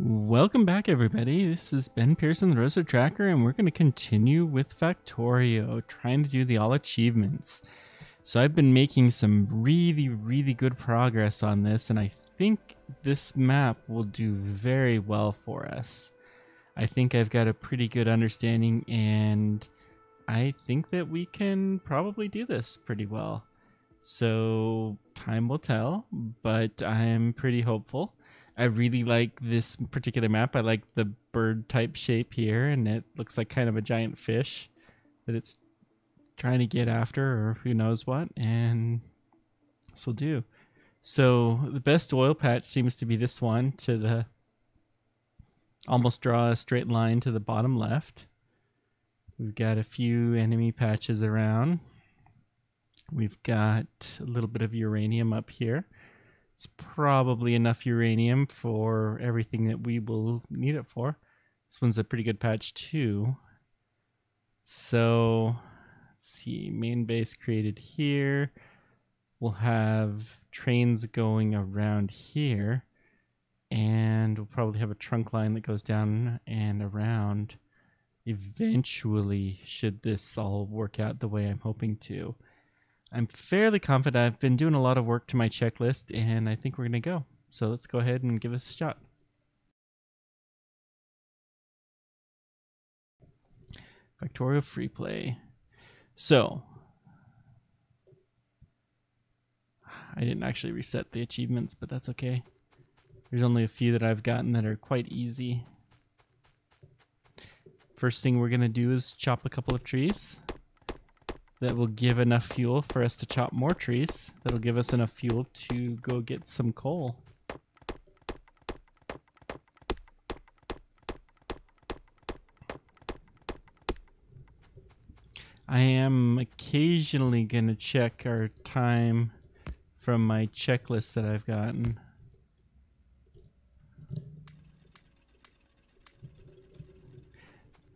Welcome back, everybody. This is Ben Pearson, the Roaster Tracker, and we're going to continue with Factorio, trying to do the all achievements. So I've been making some really good progress on this, and I think this map will do very well for us. I think I've got a pretty good understanding, and I think that we can probably do this pretty well. So time will tell, but I'm pretty hopeful. I really like this particular map. I like the bird type shape here, and it looks like kind of a giant fish that it's trying to get after, or who knows what, and this will do. So the best oil patch seems to be this one, to the almost draw a straight line to the bottom left. We've got a few enemy patches around. We've got a little bit of uranium up here. It's probably enough uranium for everything that we will need it for. This one's a pretty good patch too. So let's see, main base created here. We'll have trains going around here, and we'll probably have a trunk line that goes down and around eventually, should this all work out the way I'm hoping to. I'm fairly confident. I've been doing a lot of work to my checklist, and I think we're going to go. So let's go ahead and give this a shot. Factorio free play. So I didn't actually reset the achievements, but that's okay. There's only a few that I've gotten that are quite easy. First thing we're going to do is chop a couple of trees. That will give enough fuel for us to chop more trees. That'll give us enough fuel to go get some coal. I am occasionally going to check our time from my checklist that I've gotten.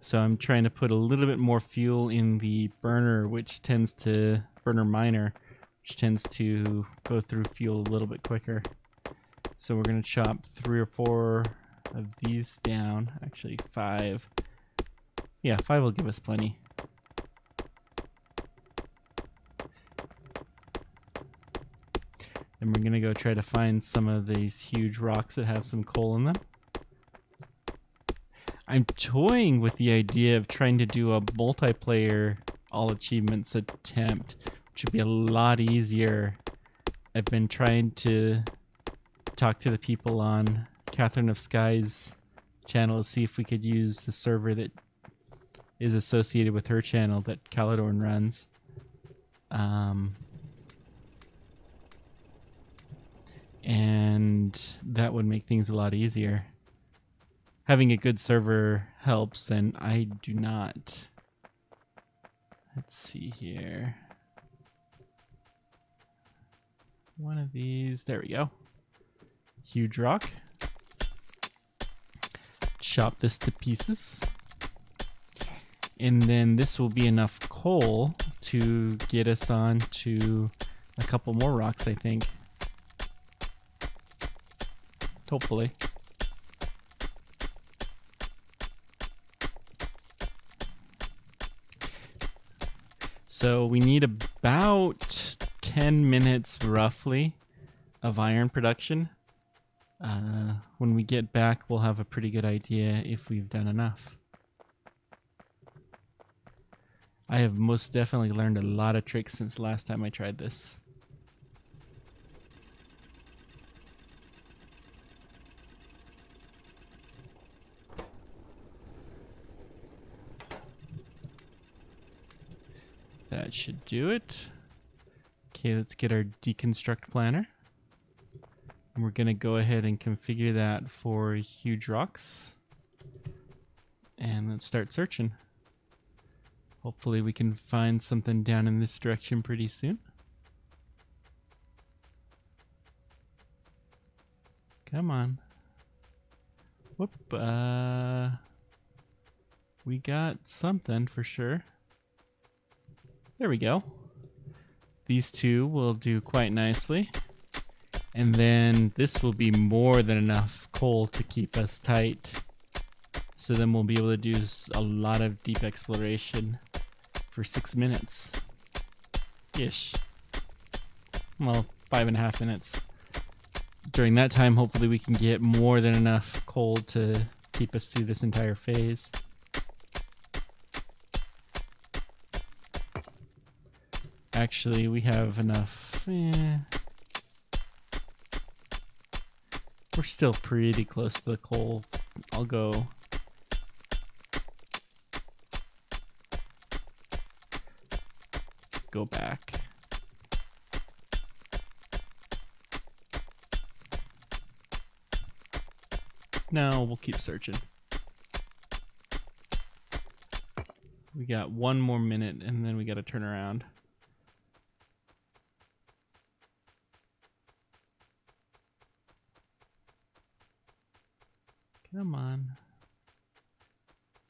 So I'm trying to put a little bit more fuel in the burner, burner miner, which tends to go through fuel a little bit quicker. So we're going to chop 3 or 4 of these down. Actually, 5. Yeah, 5 will give us plenty. And we're going to go try to find some of these huge rocks that have some coal in them. I'm toying with the idea of trying to do a multiplayer all achievements attempt, which would be a lot easier. I've been trying to talk to the people on Catherine of Sky's channel to see if we could use the server that is associated with her channel that Caladorn runs. And that would make things a lot easier. Having a good server helps, and I do not. Let's see here. One of these. There we go. Huge rock. Chop this to pieces. And then this will be enough coal to get us on to a couple more rocks, I think. Hopefully. So we need about 10 minutes roughly of iron production. When we get back, we'll have a pretty good idea if we've done enough. I have most definitely learned a lot of tricks since the last time I tried this. That should do it. Okay, let's get our deconstruct planner. And we're going to go ahead and configure that for huge rocks. And let's start searching. Hopefully we can find something down in this direction pretty soon. Come on. Whoop. We got something for sure. There we go. These two will do quite nicely. And then this will be more than enough coal to keep us tight. So then we'll be able to do a lot of deep exploration for 6 minutes. Ish. Well, 5.5 minutes. During that time, hopefully we can get more than enough coal to keep us through this entire phase. Actually, we have enough. We're still pretty close to the coal. I'll go. Go back. No, we'll keep searching. We got 1 more minute and then we got to turn around. Come on.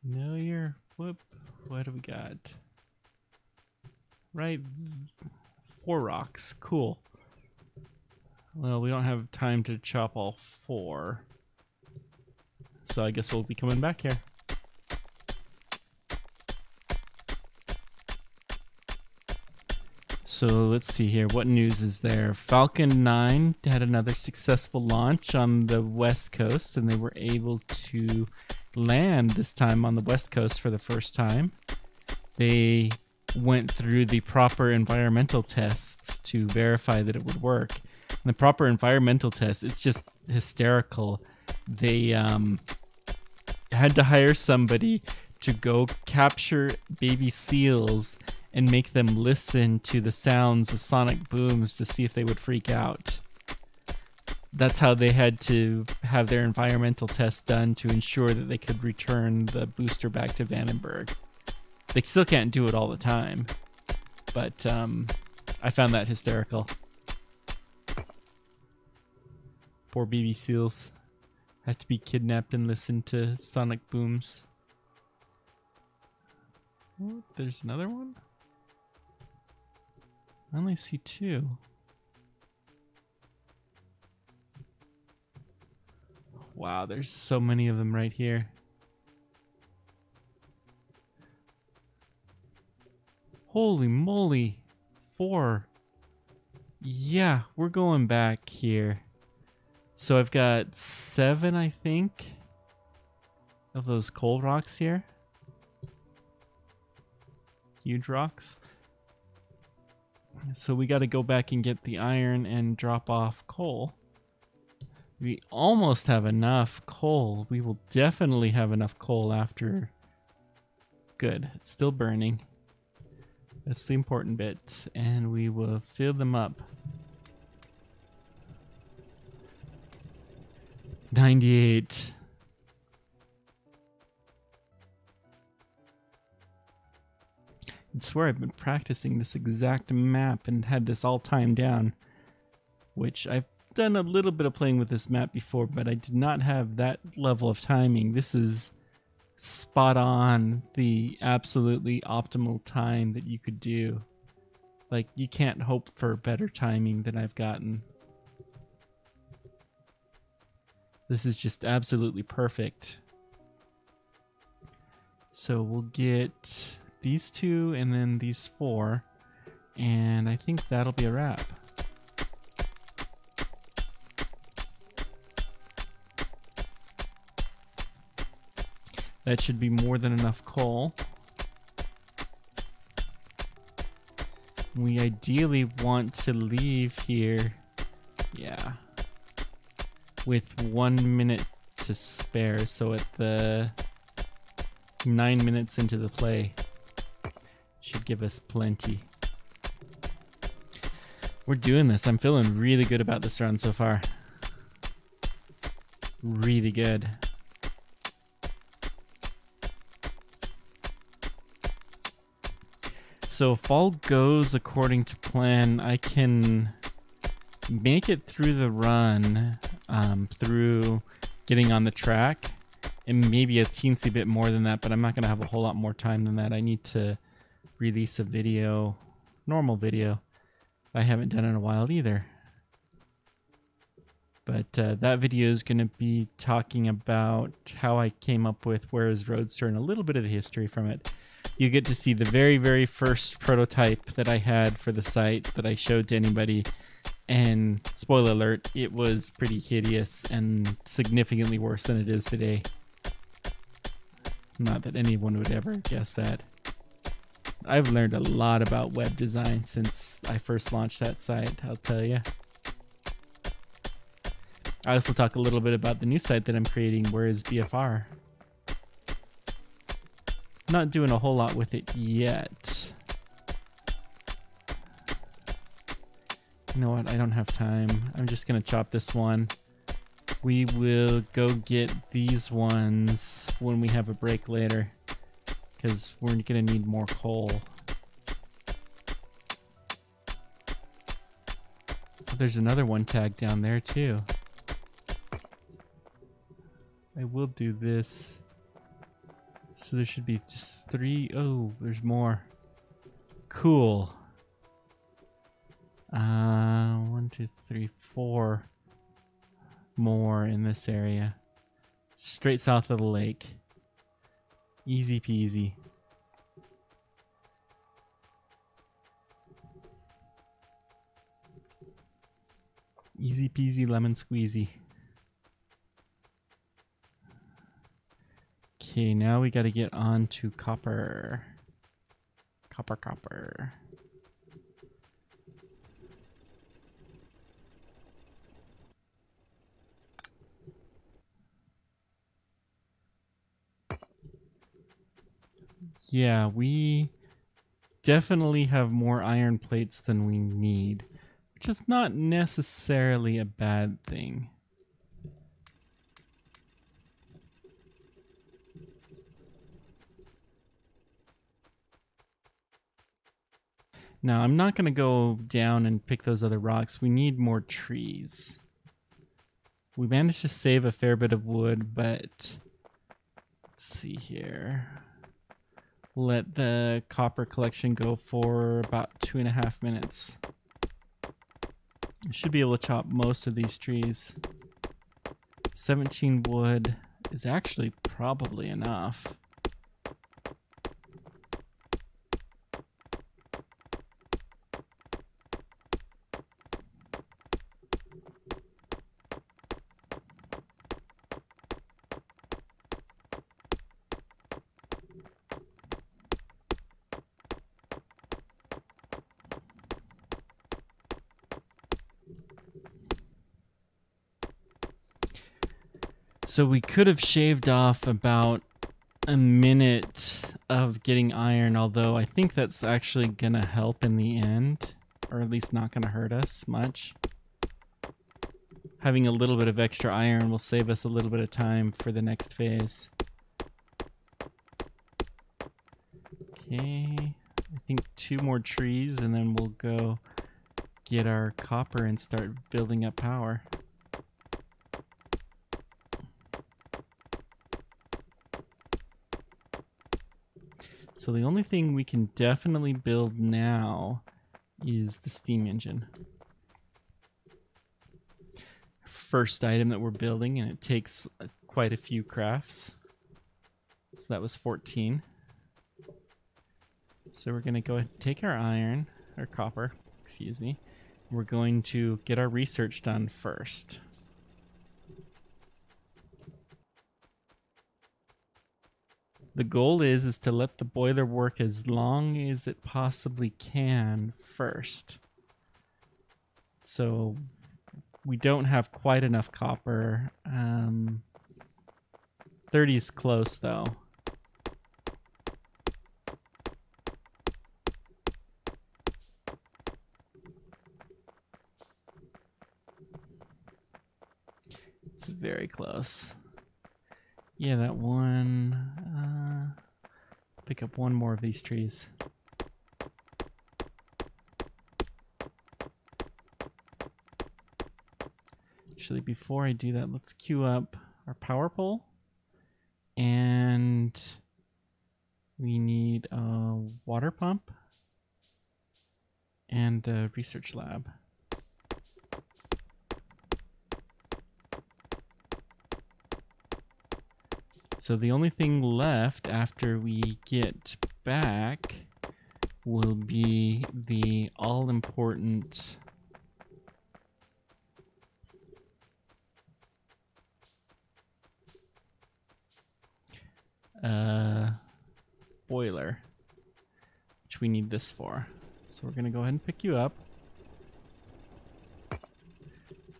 No, you're... Whoop. What do we got? Right. 4 rocks. Cool. Well, we don't have time to chop all 4. So I guess we'll be coming back here. So let's see here. What news is there? Falcon 9 had another successful launch on the West Coast, and they were able to land this time on the West Coast for the first time. They went through the proper environmental tests to verify that it would work. And the proper environmental test, it's just hysterical. They had to hire somebody to go capture baby seals and make them listen to the sounds of sonic booms to see if they would freak out. That's how they had to have their environmental test done to ensure that they could return the booster back to Vandenberg. They still can't do it all the time, but I found that hysterical. Poor baby seals had to be kidnapped and listen to sonic booms. Oh, there's another one? I only see 2. Wow, there's so many of them right here. Holy moly. 4. Yeah, we're going back here. So I've got 7, I think, of those coal rocks here. Huge rocks. So we got to go back and get the iron and drop off coal. We almost have enough coal. We will definitely have enough coal after. Good. It's still burning. That's the important bit. And we will fill them up. 98. I swear I've been practicing this exact map and had this all timed down, which I've done a little bit of playing with this map before, but I did not have that level of timing. This is spot on, the absolutely optimal time that you could do. Like, you can't hope for better timing than I've gotten. This is just absolutely perfect. So we'll get these 2 and then these 4, and I think that'll be a wrap. That should be more than enough coal. We ideally want to leave here, yeah, with 1 minute to spare, so at the 9 minutes into the play should give us plenty. We're doing this. I'm feeling really good about this run so far. Really good. So if all goes according to plan, I can make it through the run, through getting on the track, and maybe a teensy bit more than that, but I'm not going to have a whole lot more time than that. I need to release a video, normal video. I haven't done in a while either. But that video is going to be talking about how I came up with Where is Roadster and a little bit of the history from it. You get to see the very, very first prototype that I had for the site that I showed to anybody. And spoiler alert, it was pretty hideous and significantly worse than it is today. Not that anyone would ever guess that. I've learned a lot about web design since I first launched that site, I'll tell you. I also talk a little bit about the new site that I'm creating, Where is BFR? Not doing a whole lot with it yet. You know what? I don't have time. I'm just going to chop this one. We will go get these ones when we have a break later, because we're going to need more coal. There's another one tag down there too. I will do this. So there should be just 3. Oh, there's more. Cool. 1, 2, 3, 4 more in this area. Straight south of the lake. Easy peasy. Easy peasy lemon squeezy. Okay, now we got to get on to copper. Copper. Yeah, we definitely have more iron plates than we need, which is not necessarily a bad thing. Now, I'm not going to go down and pick those other rocks. We need more trees. We managed to save a fair bit of wood, but let's see here. Let the copper collection go for about 2.5 minutes. I should be able to chop most of these trees. 17 wood is actually probably enough. So we could have shaved off about a minute of getting iron, although I think that's actually gonna help in the end, or at least not gonna hurt us much. Having a little bit of extra iron will save us a little bit of time for the next phase. Okay, I think 2 more trees and then we'll go get our copper and start building up power. So the only thing we can definitely build now is the steam engine. First item that we're building, and it takes quite a few crafts. So that was 14. So we're going to go ahead and take our iron, or copper, excuse me. We're going to get our research done first. The goal is to let the boiler work as long as it possibly can first. So we don't have quite enough copper. 30 is close though. It's very close. Yeah, that one. Pick up one more of these trees. Actually, before I do that, let's queue up our power pole. And we need a water pump and a research lab. So the only thing left after we get back will be the all-important boiler, which we need this for. So we're gonna go ahead and pick you up.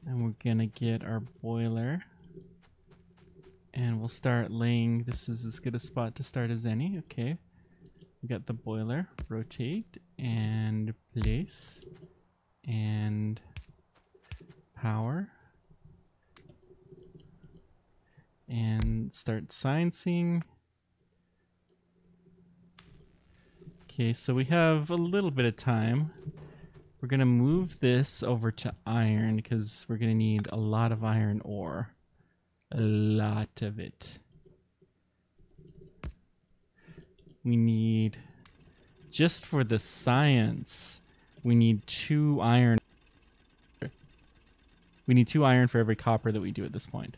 And we're gonna get our boiler. And we'll start laying, this is as good a spot to start as any. Okay. We got the boiler, rotate, and place, and power. And start sciencing. Okay, so we have a little bit of time. We're gonna move this over to iron because we're gonna need a lot of iron ore. A lot of it. We need, just for the science, we need 2 iron. We need 2 iron for every copper that we do at this point.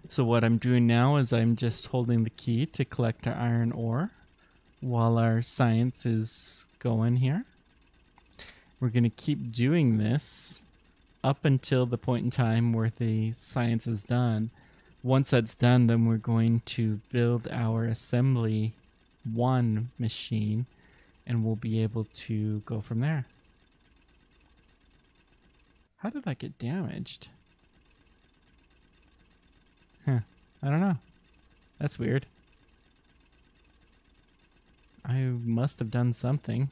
So what I'm doing now is I'm just holding the key to collect our iron ore while our science is going here. We're going to keep doing this up until the point in time where the science is done. Once that's done, then we're going to build our assembly 1 machine, and we'll be able to go from there. How did that get damaged? Huh, I don't know. That's weird. I must have done something.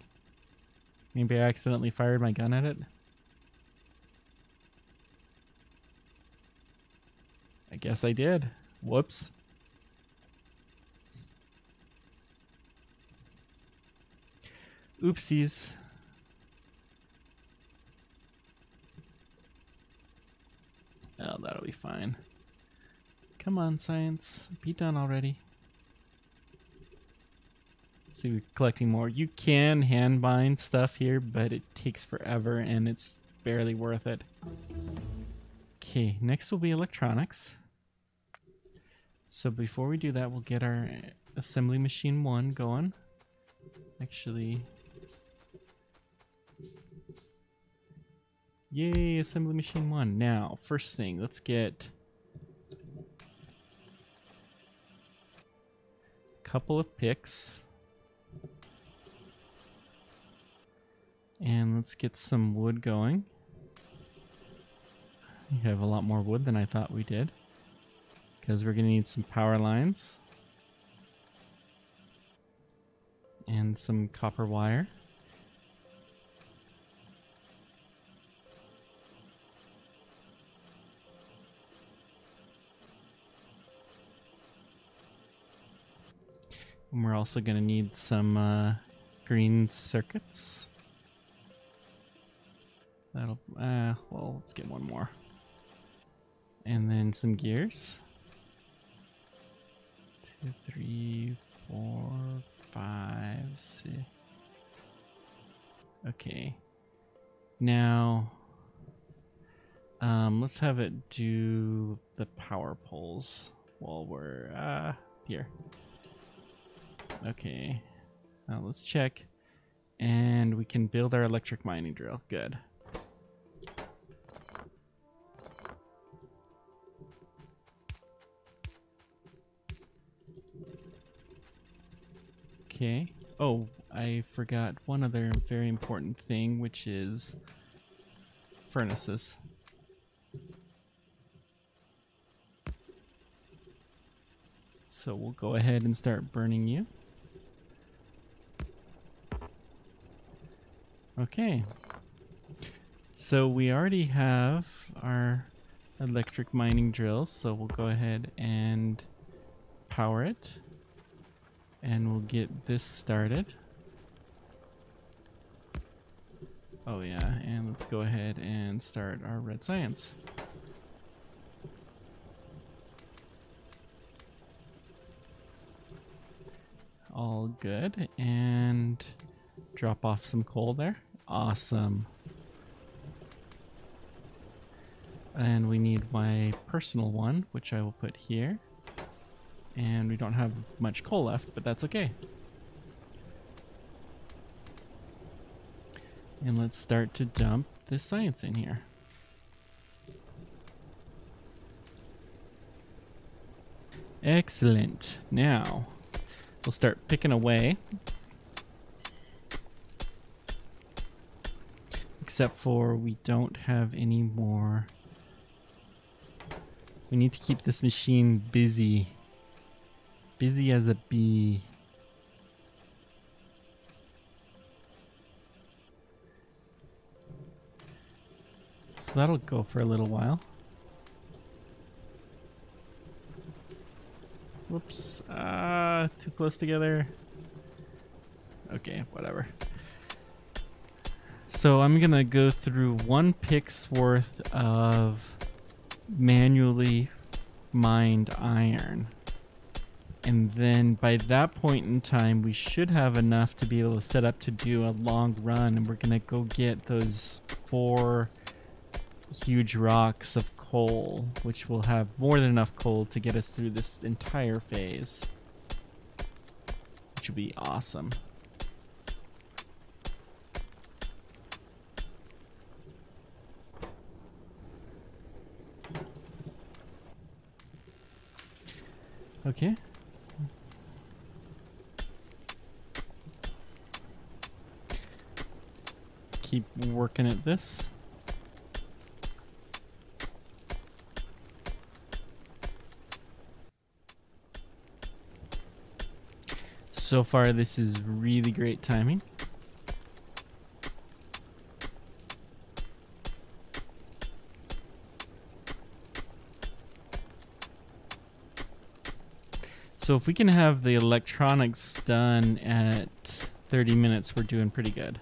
Maybe I accidentally fired my gun at it. I guess I did. Whoops. Oopsies. Oh, that'll be fine. Come on, science. Be done already. See, we're collecting more. You can hand bind stuff here, but it takes forever and it's barely worth it. Okay, next will be electronics. So before we do that, we'll get our assembly machine 1 going. Actually, yay, assembly machine 1. Now, first thing, let's get a couple of picks. And let's get some wood going. We have a lot more wood than I thought we did, because we're going to need some power lines and some copper wire. And we're also going to need some green circuits. That'll, well, let's get one more. And then some gears. 2, 3, 4, 5, 6. Okay. Now, let's have it do the power poles while we're, here. Okay. Now let's check. And we can build our electric mining drill. Good. Okay. Oh, I forgot one other very important thing, which is furnaces. So we'll go ahead and start burning you. Okay. So we already have our electric mining drills, so we'll go ahead and power it. And we'll get this started. Oh yeah, and let's go ahead and start our red science. All good, and drop off some coal there. Awesome. And we need my personal one, which I will put here. And we don't have much coal left, but that's okay. And let's start to dump this science in here. Excellent. Now, we'll start picking away. Except for we don't have any more. We need to keep this machine busy. Busy as a bee. So that'll go for a little while. Whoops. Too close together. Okay, whatever. So I'm gonna go through 1 pick's worth of manually mined iron. And then by that point in time, we should have enough to be able to set up to do a long run. And we're gonna go get those 4 huge rocks of coal, which will have more than enough coal to get us through this entire phase, which will be awesome. Okay. Keep working at this. So far, this is really great timing. So if we can have the electronics done at 30 minutes, we're doing pretty good.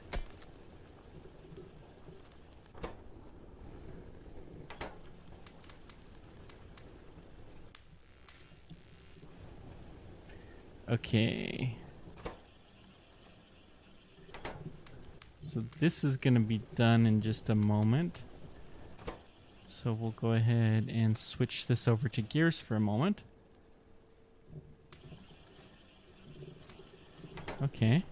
Okay. So this is going to be done in just a moment. So we'll go ahead and switch this over to gears for a moment. Okay.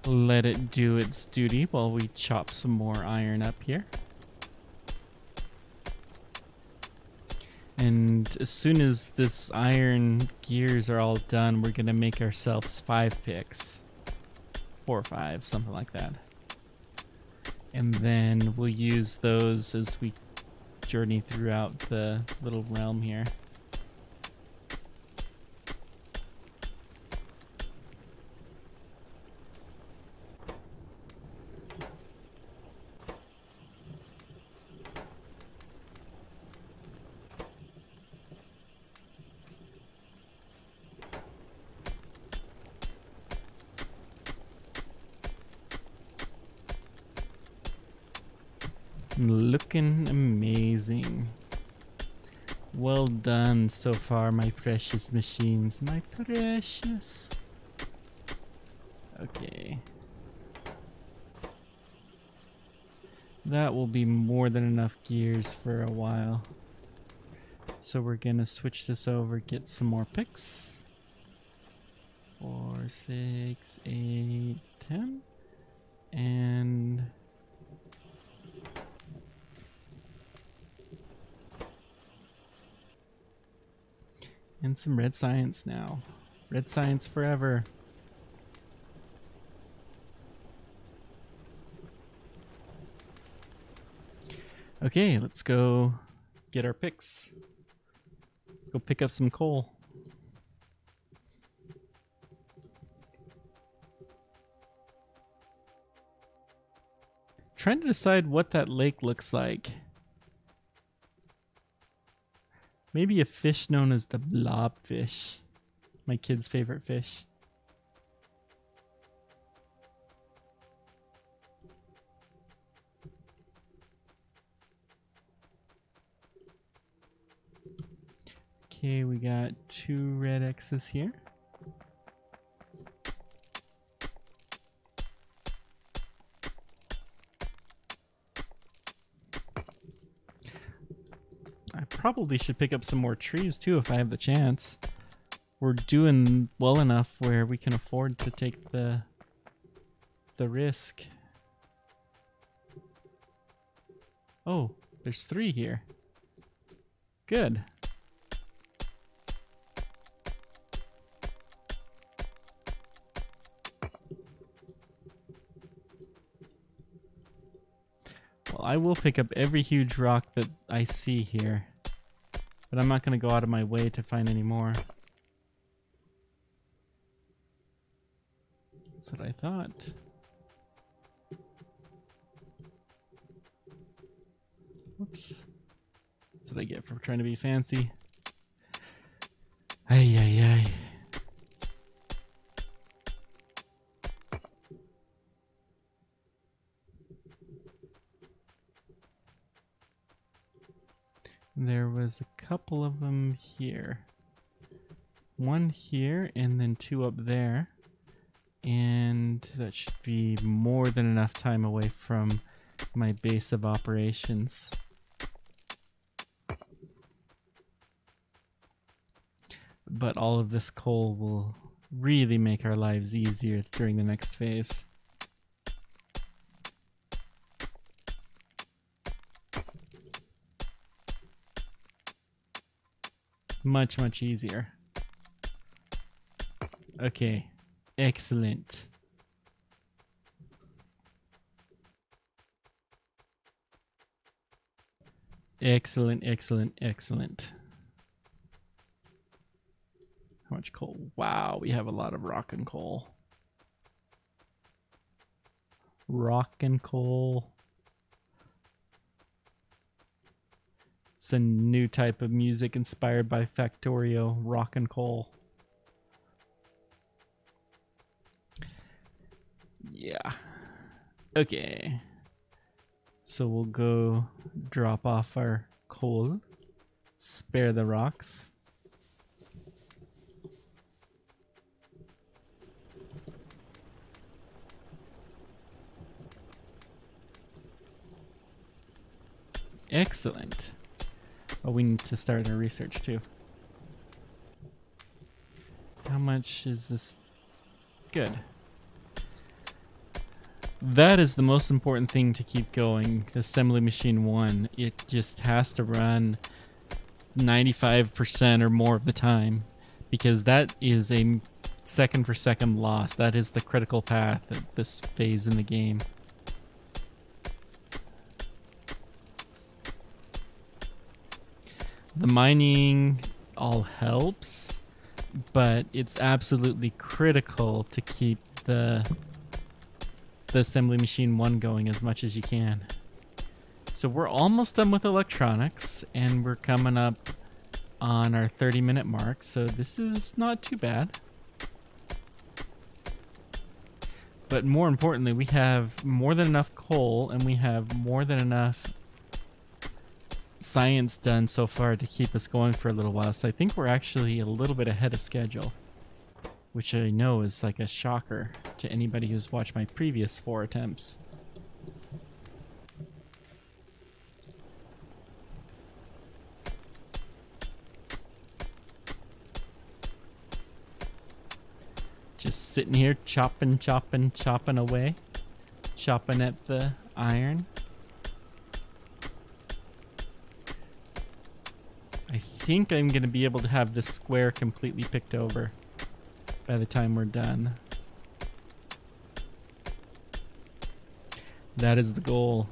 Let it do its duty while we chop some more iron up here. And as soon as this iron gears are all done, we're gonna make ourselves 5 picks. 4 or 5, something like that. And then we'll use those as we journey throughout the little realm here. Looking amazing. Well done so far, my precious machines. My precious. Okay. That will be more than enough gears for a while. So we're gonna switch this over, get some more picks. 4, 6, 8, 10. And some red science now. Red science forever. Okay, let's go get our picks. Go pick up some coal. Trying to decide what that lake looks like. Maybe a fish known as the blobfish. My kid's favorite fish. Okay, we got 2 red X's here. probably should pick up some more trees too if I have the chance. We're doing well enough where we can afford to take the risk. Oh, there's 3 here. Good. Well, I will pick up every huge rock that I see here, but I'm not going to go out of my way to find any more. That's what I thought. Whoops. That's what I get for trying to be fancy. Ay, ay, ay. There was a couple of them here. 1 here and then 2 up there. And that should be more than enough time away from my base of operations. But all of this coal will really make our lives easier during the next phase. Much, much easier. Okay, excellent. Excellent, excellent, excellent. How much coal? Wow, we have a lot of rock and coal. Rock and coal. It's a new type of music inspired by Factorio, rock and coal. Yeah. Okay. So we'll go drop off our coal. Spare the rocks. Excellent. Oh, we need to start our research too. How much is this? Good. That is the most important thing to keep going. Assembly machine 1. It just has to run 95% or more of the time, because that is a second for second loss. That is the critical path at this phase in the game. The mining all helps, but it's absolutely critical to keep the assembly machine 1 going as much as you can. So we're almost done with electronics, and we're coming up on our 30-minute mark, so this is not too bad. But more importantly, we have more than enough coal, and we have more than enough science done so far to keep us going for a little while. So I think we're actually a little bit ahead of schedule, which I know is like a shocker to anybody who's watched my previous 4 attempts. Just sitting here chopping away, chopping at the iron. I think I'm going to be able to have this square completely picked over by the time we're done. That is the goal.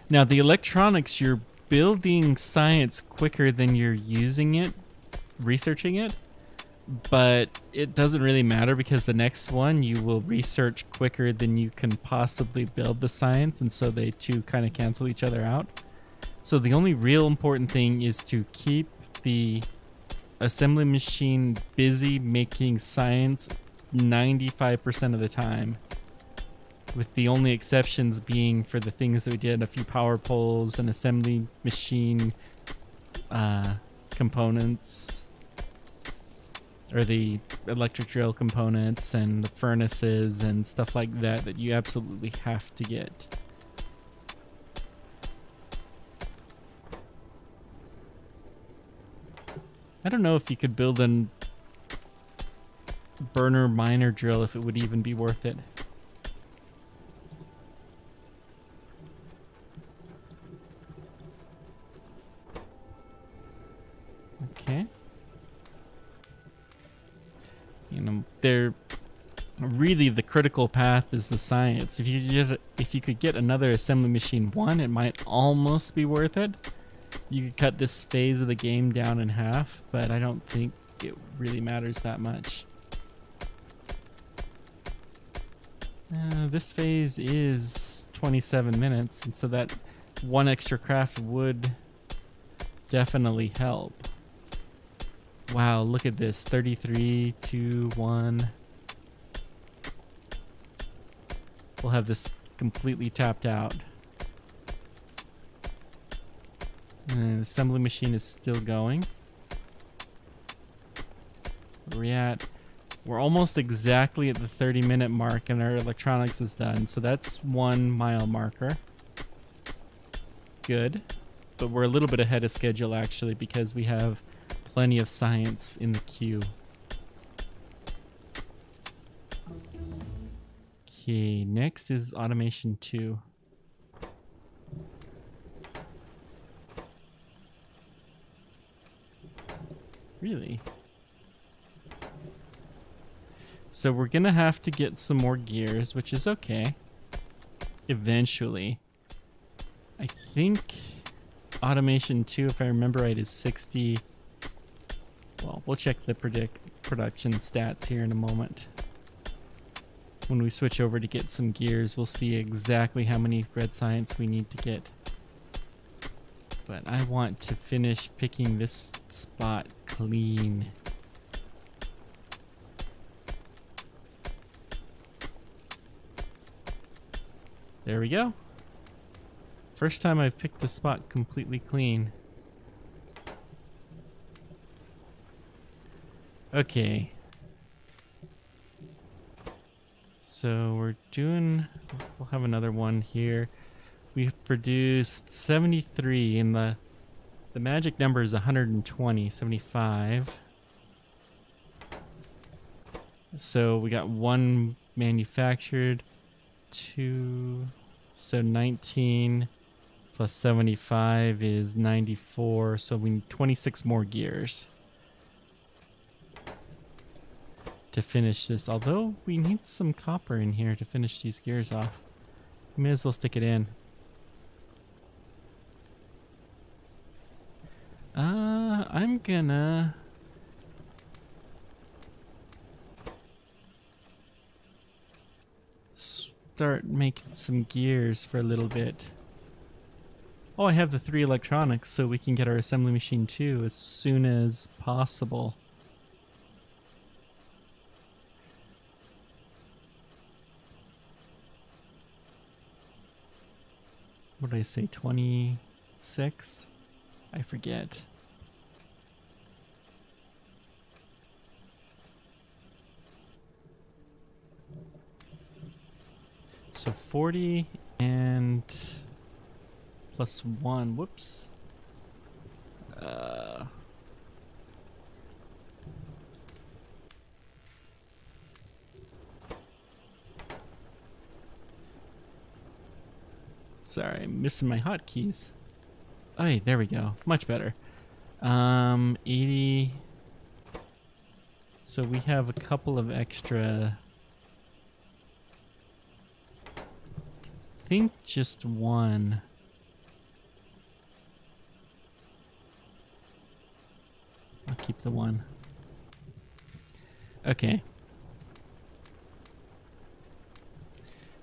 Now the electronics, you're building science quicker than you're using it, researching it. But it doesn't really matter, because the next one you will research quicker than you can possibly build the science, and so they two kind of cancel each other out. So the only real important thing is to keep the assembly machine busy making science 95% of the time, with the only exceptions being for the things that we did, a few power poles, an assembly machine components. or the electric drill components and the furnaces and stuff like that that you absolutely have to get. I don't know if you could build a burner miner drill, if it would even be worth it. Okay. You know, they're really the critical path is the science. If you could get another assembly machine 1, it might almost be worth it. You could cut this phase of the game down in half, but I don't think it really matters that much. This phase is 27 minutes, and so that one extra craft would definitely help. Wow, look at this. 33, 2, 1. We'll have this completely tapped out. And the assembly machine is still going. Where are we at? We're almost exactly at the 30-minute mark and our electronics is done. So that's 1 mile marker. Good. But we're a little bit ahead of schedule actually because we have plenty of science in the queue. Okay, next is automation 2. Really? So we're gonna have to get some more gears, which is okay. Eventually. I think automation 2, if I remember right, is 60. Well, we'll check the production stats here in a moment. When we switch over to get some gears, we'll see exactly how many red science we need to get. But I want to finish picking this spot clean. There we go. First time I've picked a spot completely clean. Okay. So we'll have another one here. We've produced 73 and the magic number is 120, 75. So we got 1 manufactured, 2, so 19 plus 75 is 94, so we need 26 more gears to finish this, although we need some copper in here to finish these gears off. We may as well stick it in. I'm gonna start making some gears for a little bit. Oh, I have the 3 electronics, so we can get our assembly machine 2 as soon as possible. What did I say, 26? I forget. So 40 and plus 1, whoops. Sorry, I'm missing my hotkeys. Oh, hey, there we go. Much better. 80. So we have a couple of extra. I think just 1. I'll keep the 1. Okay.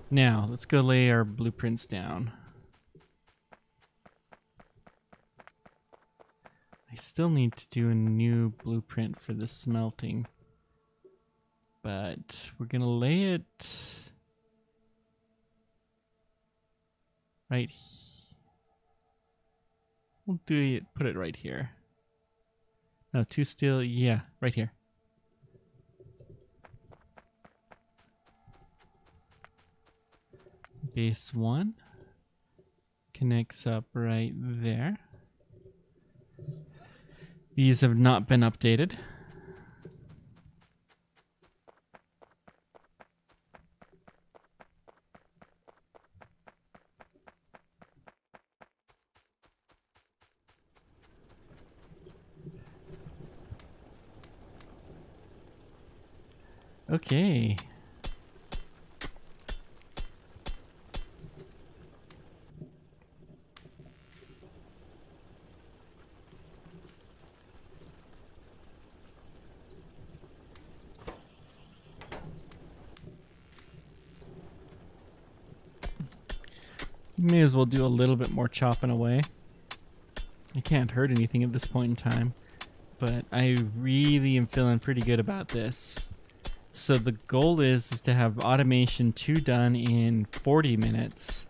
Now, let's go lay our blueprints down. I still need to do a new blueprint for the smelting. But we're gonna lay it right here. We'll put it right here. No, 2 steel, yeah, right here. Base 1 connects up right there. These have not been updated. Okay. May as well do a little bit more chopping away. I can't hurt anything at this point in time, but I really am feeling pretty good about this. So the goal is to have automation 2 done in 40 minutes,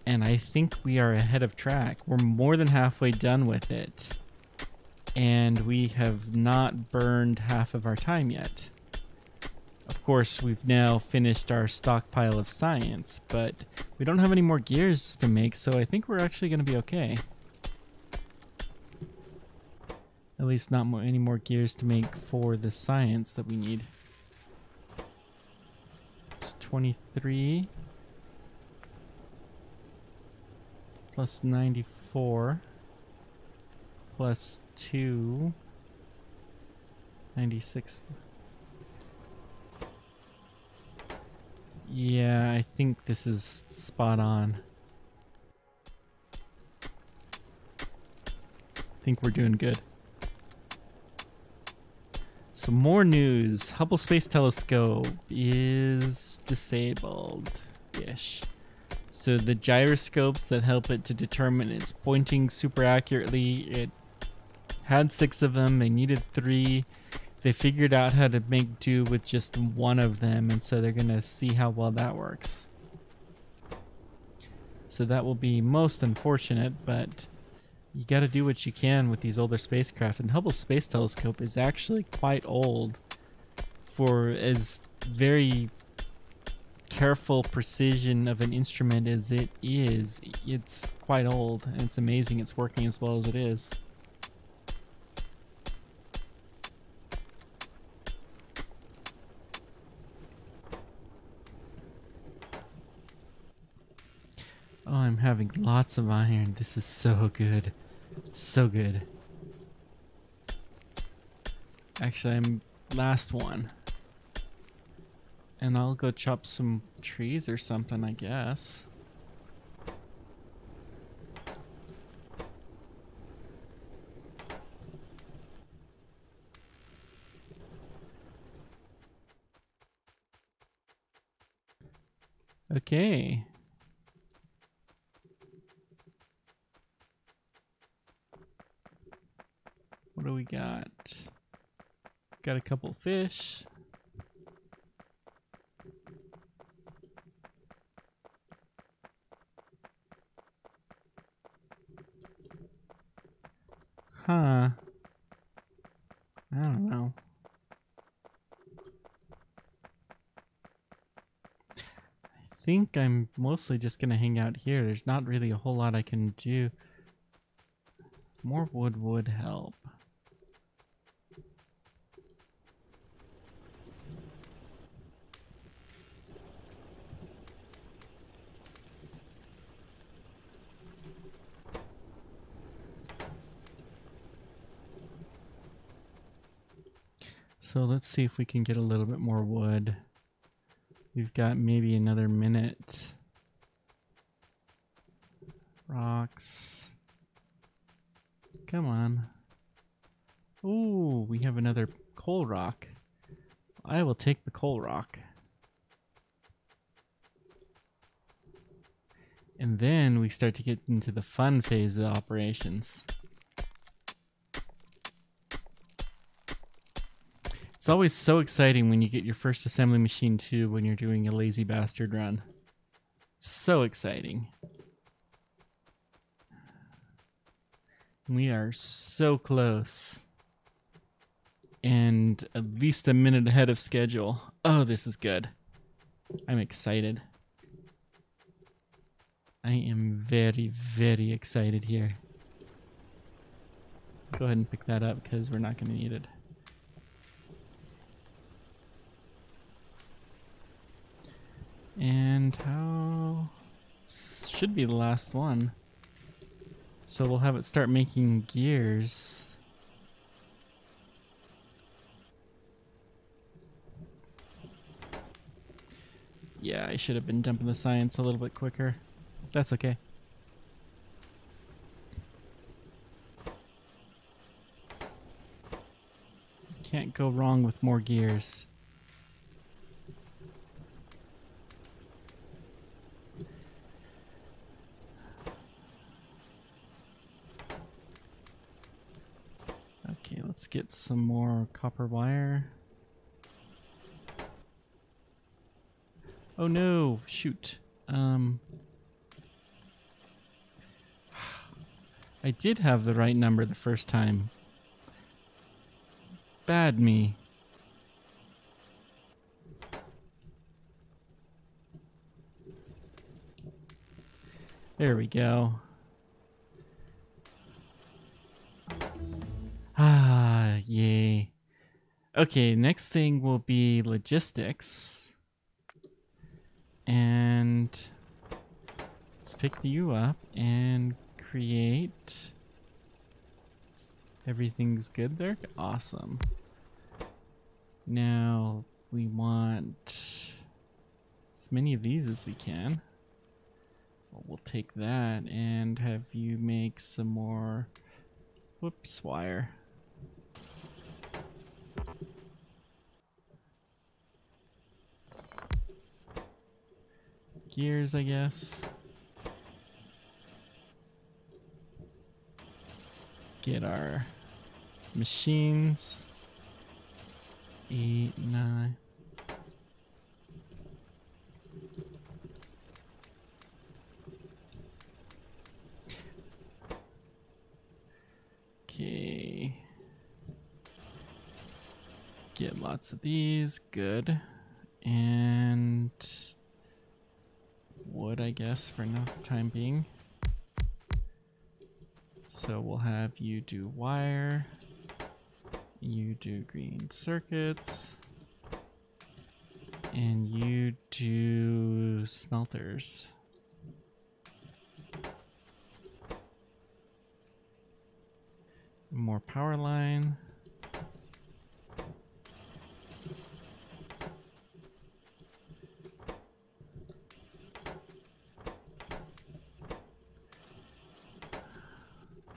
and I think we are ahead of track. We're more than halfway done with it, and we have not burned half of our time yet. Of course, we've now finished our stockpile of science, but we don't have any more gears to make, so I think we're actually going to be okay. At least not any more gears to make for the science that we need. It's 23 plus 94 plus 2, 96. Yeah, I think this is spot on. I think we're doing good. So more news. Hubble Space Telescope is disabled-ish. So the gyroscopes that help it to determine its pointing super accurately, it had 6 of them. They needed 3. They figured out how to make do with just 1 of them, and so they're going to see how well that works. So that will be most unfortunate, but you got to do what you can with these older spacecraft. And Hubble Space Telescope is actually quite old for as very careful precision of an instrument as it is. It's quite old, and it's amazing it's working as well as it is. Oh, I'm having lots of iron. This is so good. So good. Actually, I'm last one. And I'll go chop some trees or something, I guess. Okay. What do we got? Got a couple fish. Huh. I don't know. I think I'm mostly just gonna hang out here. There's not really a whole lot I can do. More wood would help. So let's see if we can get a little bit more wood. We've got maybe another minute. Rocks. Come on. Ooh, we have another coal rock. I will take the coal rock. And then we start to get into the fun phase of the operations. It's always so exciting when you get your first assembly machine too when you're doing a lazy bastard run. So exciting. We are so close. And at least a minute ahead of schedule. Oh, this is good. I'm excited. I am very, very excited here. Go ahead and pick that up because we're not going to need it. And how... should be the last one. So we'll have it start making gears. Yeah, I should have been dumping the science a little bit quicker. That's okay. Can't go wrong with more gears. Okay, let's get some more copper wire. Oh no, shoot. I did have the right number the first time. Bad me. There we go. Ah, yay. Okay, next thing will be logistics. And let's pick you up and create. Everything's good there? Awesome. Now we want as many of these as we can. Well, we'll take that and have you make some more, whoops, wire. Gears, I guess. Get our machines. 8, 9. Okay. Get lots of these. Good. And wood, I guess, for now, time being. So we'll have you do wire. You do green circuits. And you do smelters. More power line.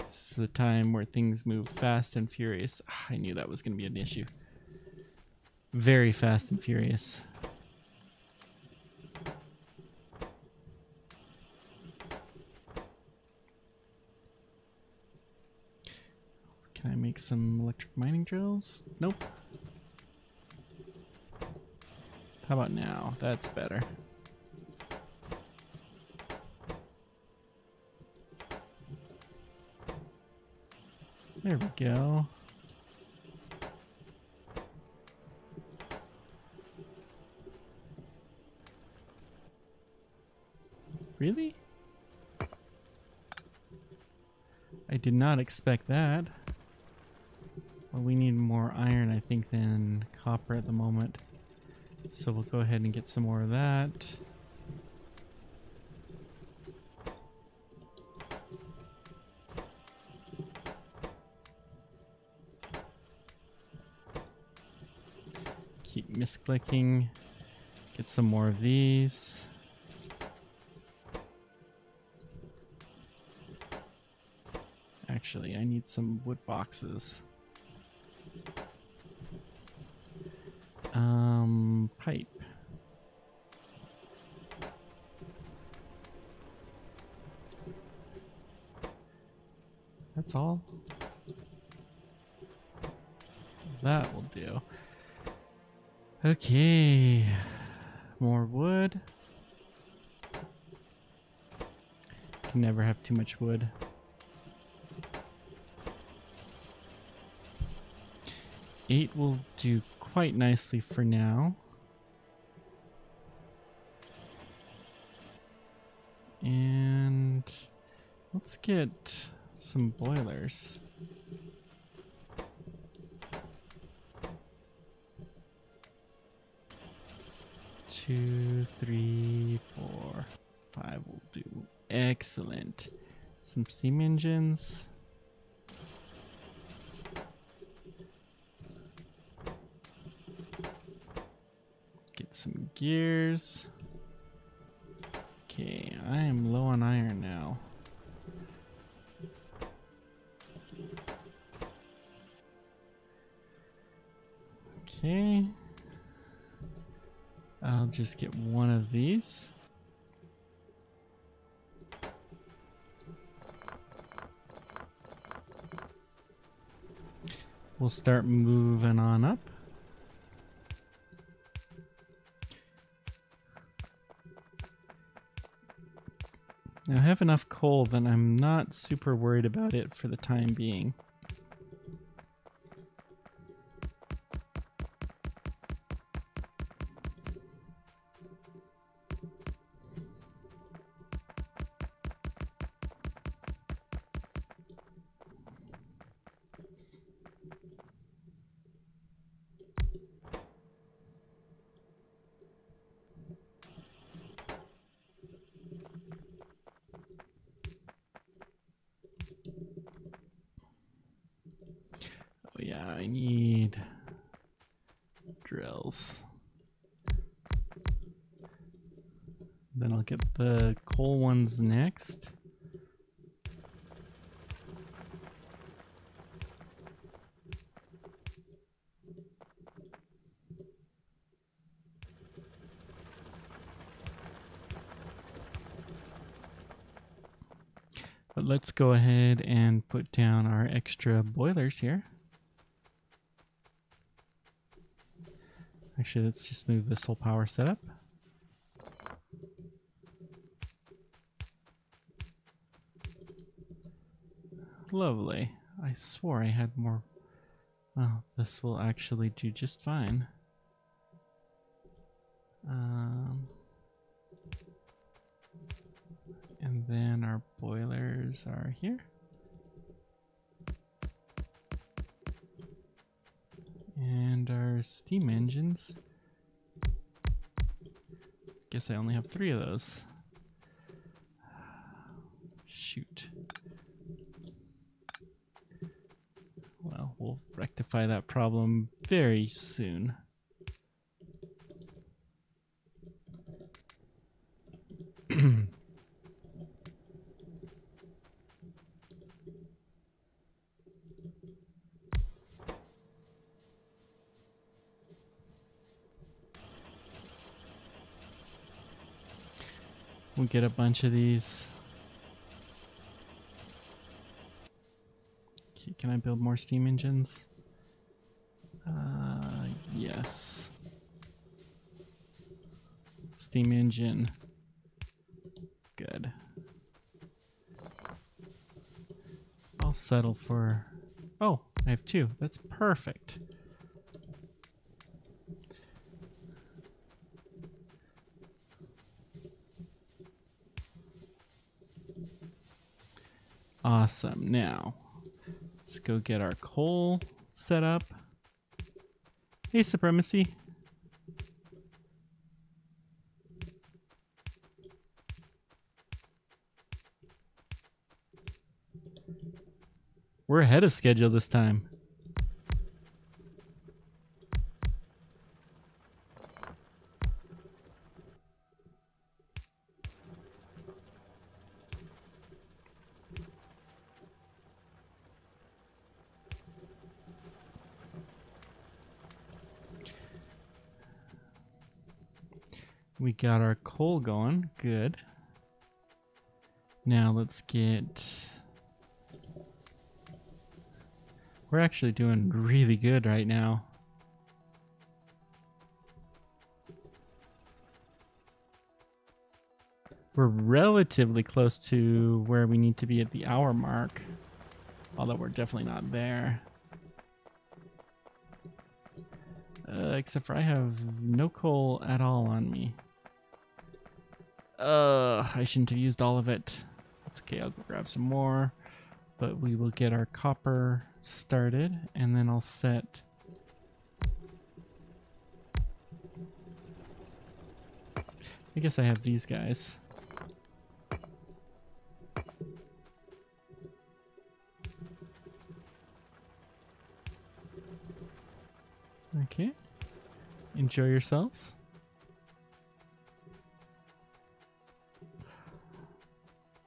This is the time where things move fast and furious. I knew that was going to be an issue. Very fast and furious. Can I make some electric mining drills? Nope. How about now? That's better. There we go. Really? I did not expect that. Well, we need more iron, I think, than copper at the moment. So we'll go ahead and get some more of that. Keep misclicking. Get some more of these. Actually, I need some wood boxes. Pipe. That's all. That will do. Okay. More wood. Can never have too much wood. Eight will do quite nicely for now. And get some boilers. Two, three, four, five will do. Excellent. Some steam engines. Get some gears. Okay, I am low on iron now. Okay. I'll just get one of these. We'll start moving on up. Now I have enough coal that I'm not super worried about it for the time being. Oh yeah, I need drills. Then I'll get the coal ones next. But let's go ahead and put down our extra boilers here. Actually, let's just move this whole power setup. Lovely. I swore I had more. Well, this will actually do just fine. And then our boilers are here. And our steam engines. Guess I only have 3 of those. Shoot. Well, we'll rectify that problem very soon. We'll get a bunch of these. Okay, can I build more steam engines? Yes. Steam engine. Good. I'll settle for... Oh, I have 2. That's perfect. Awesome. Now, let's go get our coal set up. Hey, Supremacy. We're ahead of schedule this time. We got our coal going. Good. Now let's get... We're actually doing really good right now. We're relatively close to where we need to be at the hour mark. Although we're definitely not there. Except for I have no coal at all on me. I shouldn't have used all of it. It's okay, I'll go grab some more. But we will get our copper started, and then I'll set... I guess I have these guys. Okay. Enjoy yourselves.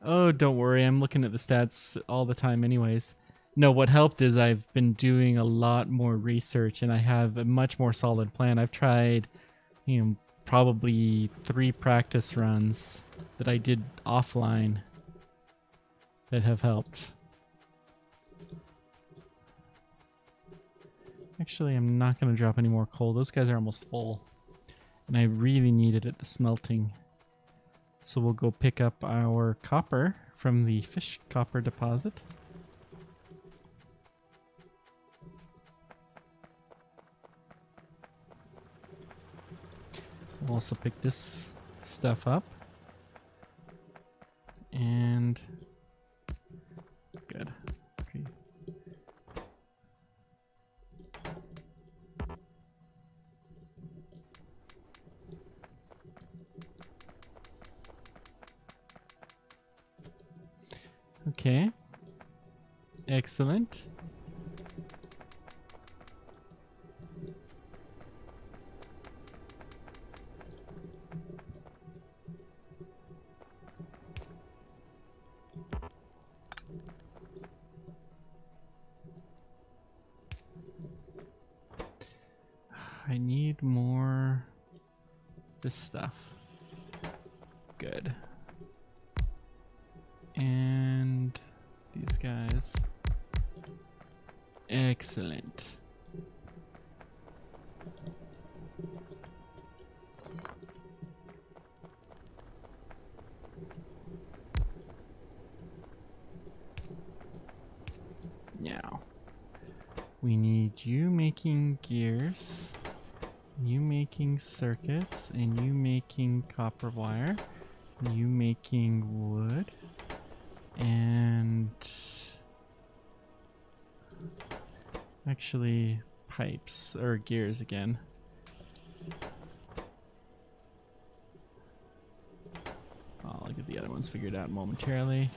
Oh, don't worry. I'm looking at the stats all the time anyways. No, what helped is I've been doing a lot more research and I have a much more solid plan. I've tried, probably 3 practice runs that I did offline that have helped. Actually, I'm not going to drop any more coal. Those guys are almost full. And I really need it at the smelting. So we'll go pick up our copper from the fish copper deposit. We'll also pick this stuff up. And good. Okay. Okay. Excellent. I need more this stuff. Good. And these guys. Excellent. Now, we need you making gears, you making circuits, and you making copper wire, you making wood, and actually pipes, or gears again. I'll get the other ones figured out momentarily.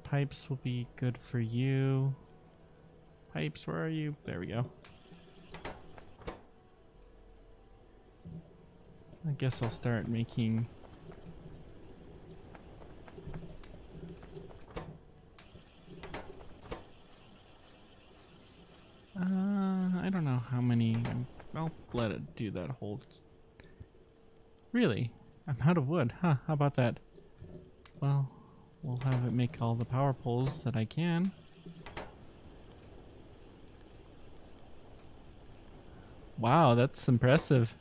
Pipes will be good for you. Pipes, where are you? There we go. I guess I'll start making... I don't know how many... I'll let it do that whole... Really? I'm out of wood. Huh, how about that? Well, we'll have it make all the power poles that I can. Wow, that's impressive.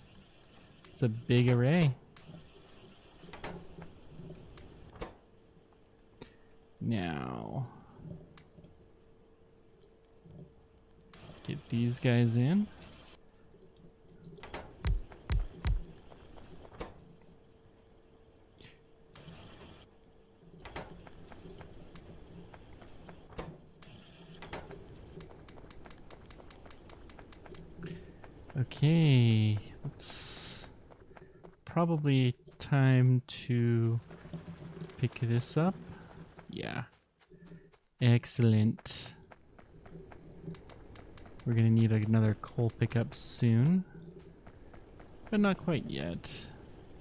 It's a big array. Now, get these guys in. Okay, it's probably time to pick this up. Yeah. Excellent. We're gonna need another coal pickup soon, but not quite yet.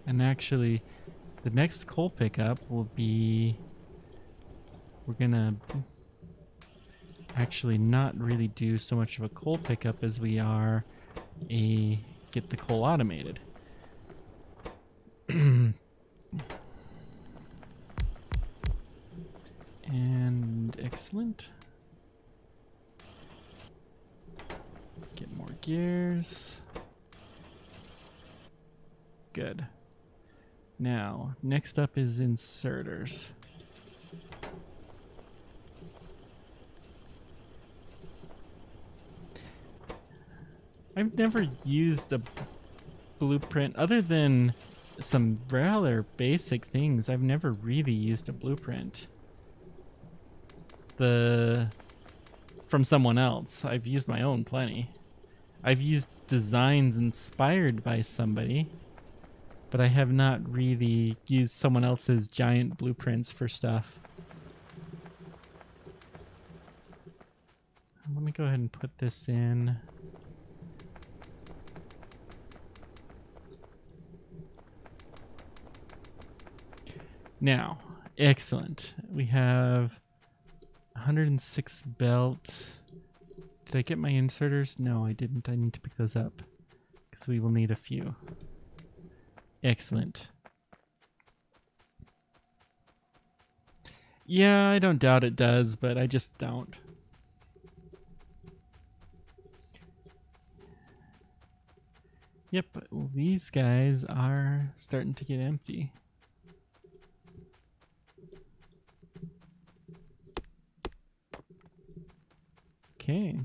And actually, the next coal pickup will be... We're gonna actually not really do so much of a coal pickup as we are get the coal automated. And excellent. Get more gears. Good. Now, next up is inserters. I've never used a blueprint other than some rather basic things. I've never really used a blueprint. From someone else. I've used my own plenty. I've used designs inspired by somebody, but I have not really used someone else's giant blueprints for stuff. Let me go ahead and put this in. Now, excellent. We have 106 belt. Did I get my inserters? No, I didn't. I need to pick those up because we will need a few. Excellent. Yeah, I don't doubt it does, but I just don't. Yep, these guys are starting to get empty. Okay.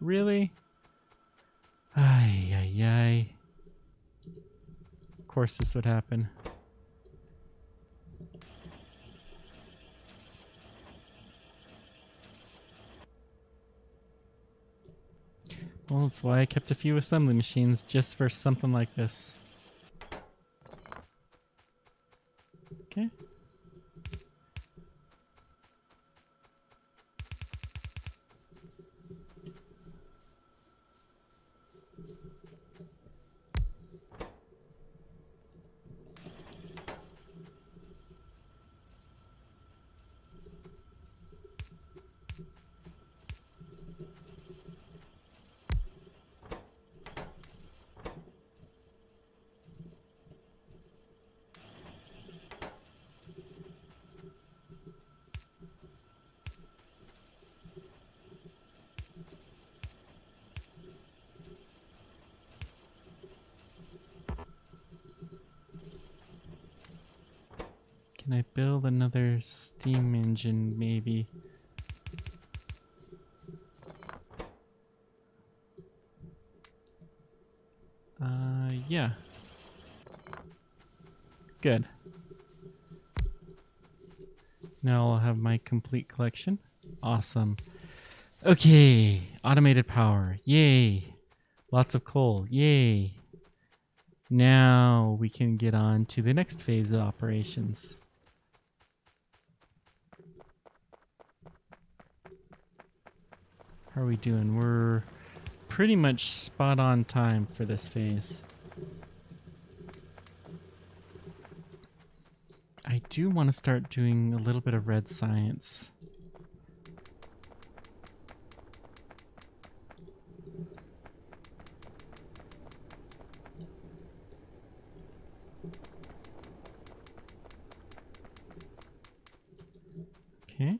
Really? Ay, ay, ay. Of course this would happen. Well, that's why I kept a few assembly machines just for something like this. Okay. Can I build another steam engine, maybe? Yeah. Good. Now I'll have my complete collection. Awesome. Okay, automated power. Yay. Lots of coal. Yay. Now we can get on to the next phase of operations. How are we doing? We're pretty much spot on time for this phase. I do want to start doing a little bit of red science. Okay.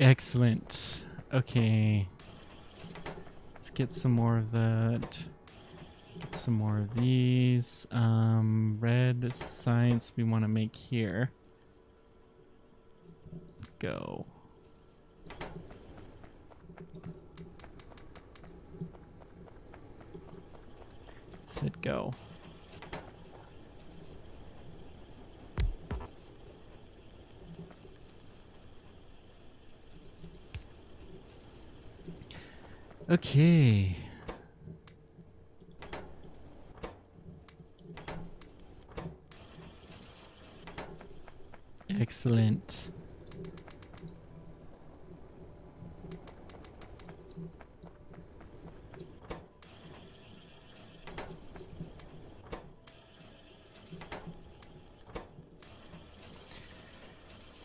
Excellent. Okay. Let's get some more of that. Get some more of these. Red science we want to make here. Go. Said go. Okay. Excellent.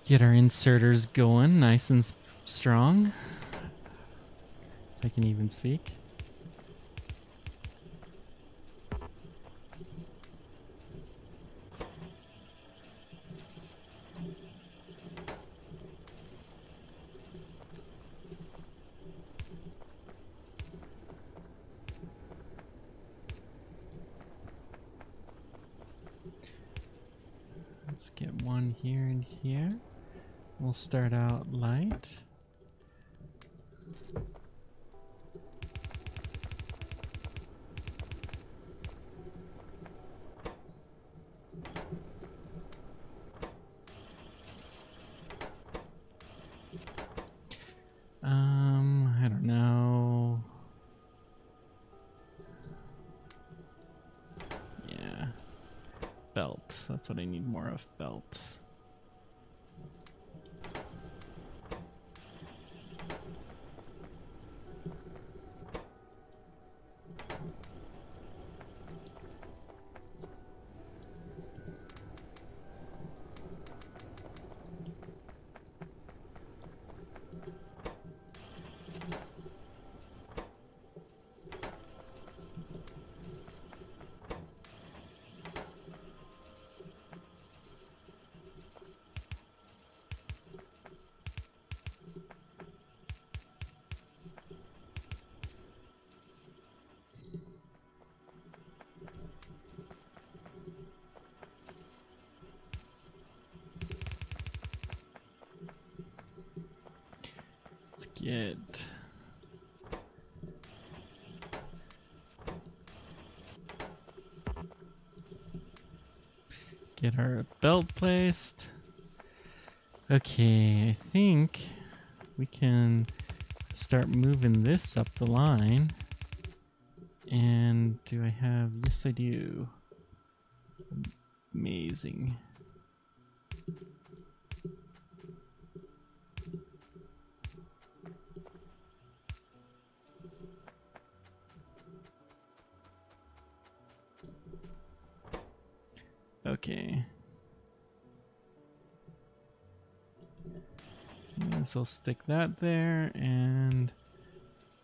Get our inserters going nice and strong. If I can even speak. Let's get one here and here. We'll start out light. I don't know. Yeah. Belt. That's what I need more of, belt. Get our belt placed. Okay, I think we can start moving this up the line. And do I have? Yes, I do. Amazing. Okay. So I'll stick that there and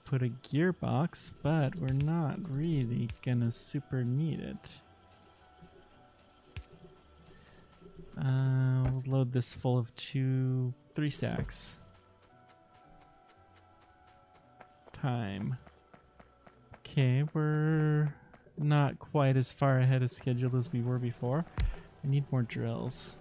put a gearbox, but we're not really gonna super need it. We'll load this full of 3 stacks. Time. Okay, we're not quite as far ahead of schedule as we were before. I need more drills.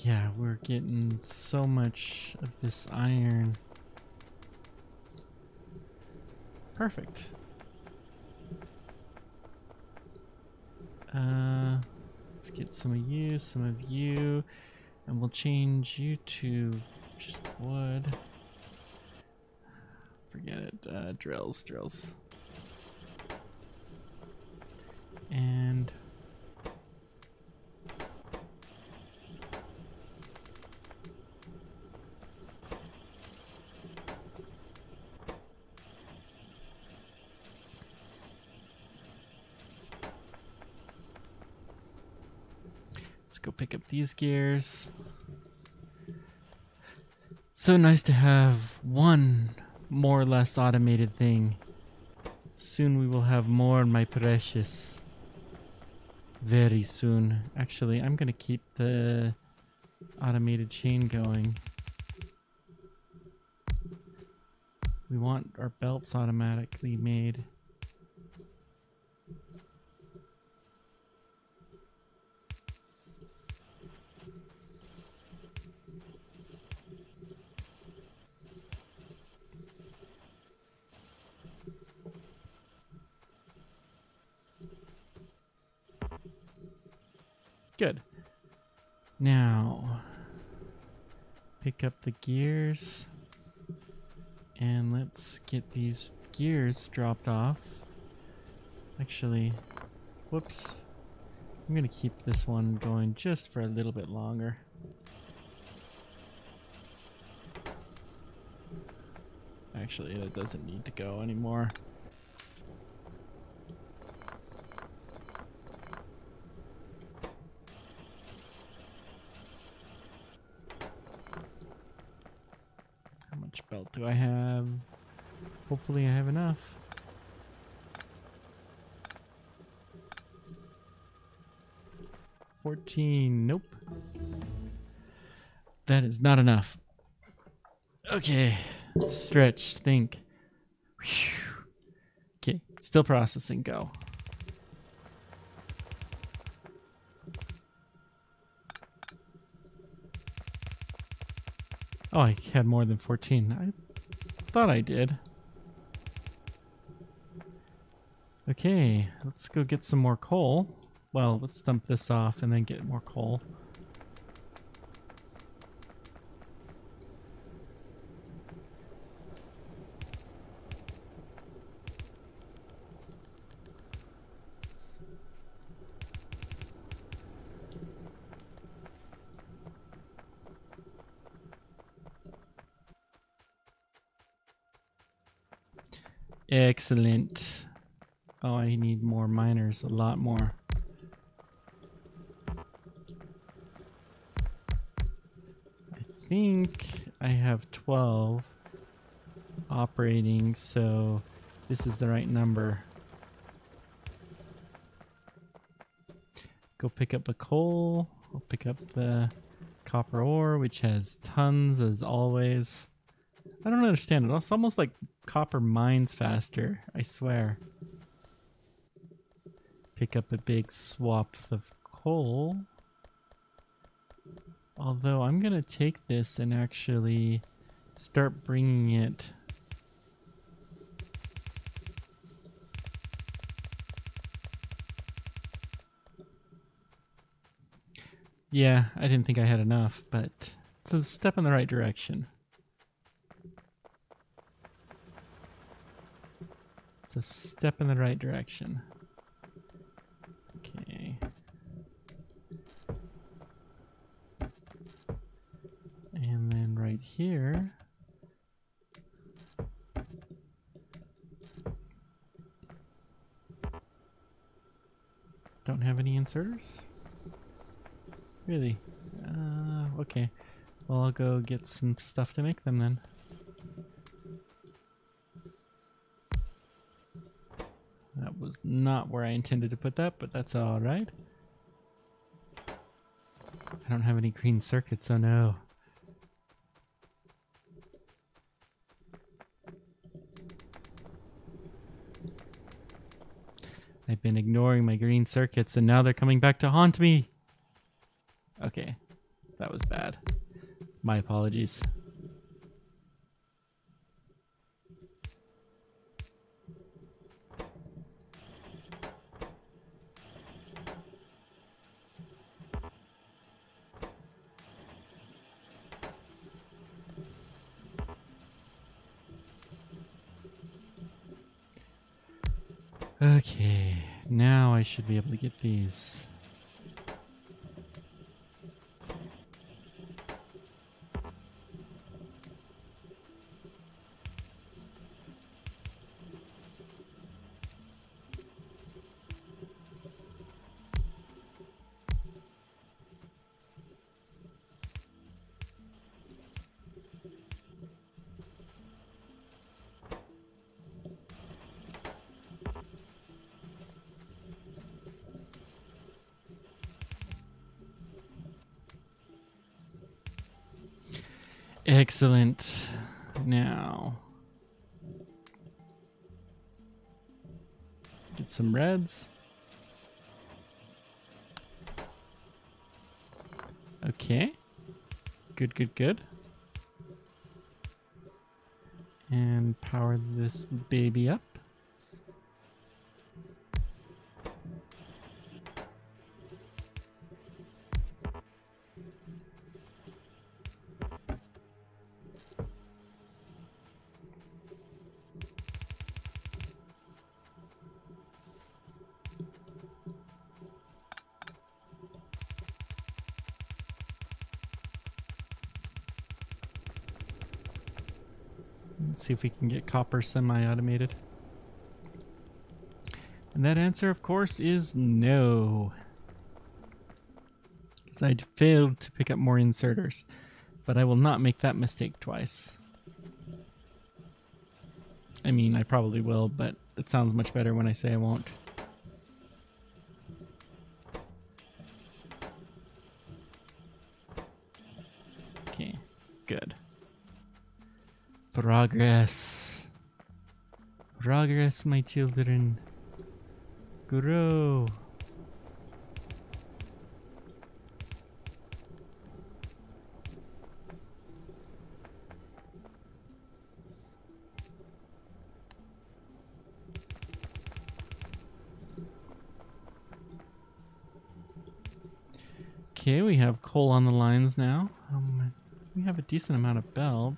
Yeah, we're getting so much of this iron. Perfect. Let's get some of you, and we'll change you to just wood. Forget it. Drills. And let's go pick up these gears. So nice to have one more or less automated thing. Soon we will have more, my precious. Very soon. Actually, I'm gonna keep the automated chain going. We want our belts automatically made. Good. Now, pick up the gears and let's get these gears dropped off. Actually, whoops. I'm gonna keep this one going just for a little bit longer. Actually, that doesn't need to go anymore. How much belt do I have? Hopefully I have enough. Nope. That is not enough. Okay. Stretch, think. Okay, still processing, go. Oh, I had more than 14. I thought I did. Okay, let's go get some more coal. Well, let's dump this off and then get more coal. Excellent. Oh, I need more miners, a lot more. I think I have 12 operating, so this is the right number. Go pick up the coal. I'll pick up the copper ore, which has tons as always. I don't understand it. It's almost like copper mines faster, I swear. Pick up a big swap of coal. Although I'm gonna take this and actually start bringing it. Yeah, I didn't think I had enough, but it's a step in the right direction. It's a step in the right direction. Okay. And then right here. Don't have any inserters? Really? Okay. Well, I'll go get some stuff to make them then. That was not where I intended to put that, but that's alright. I don't have any green circuits, oh no. I've been ignoring my green circuits and now they're coming back to haunt me. Okay, that was bad. My apologies. Okay, now I should be able to get these. Excellent. Now, get some reds. Okay. Good, good, good. And power this baby up. Let's see if we can get copper semi-automated. And that answer, of course, is no. Because I failed to pick up more inserters. But I will not make that mistake twice. I mean, I probably will, but it sounds much better when I say I won't. Okay, good. Progress. Progress, my children. Grow. Okay, we have coal on the lines now. We have a decent amount of belt.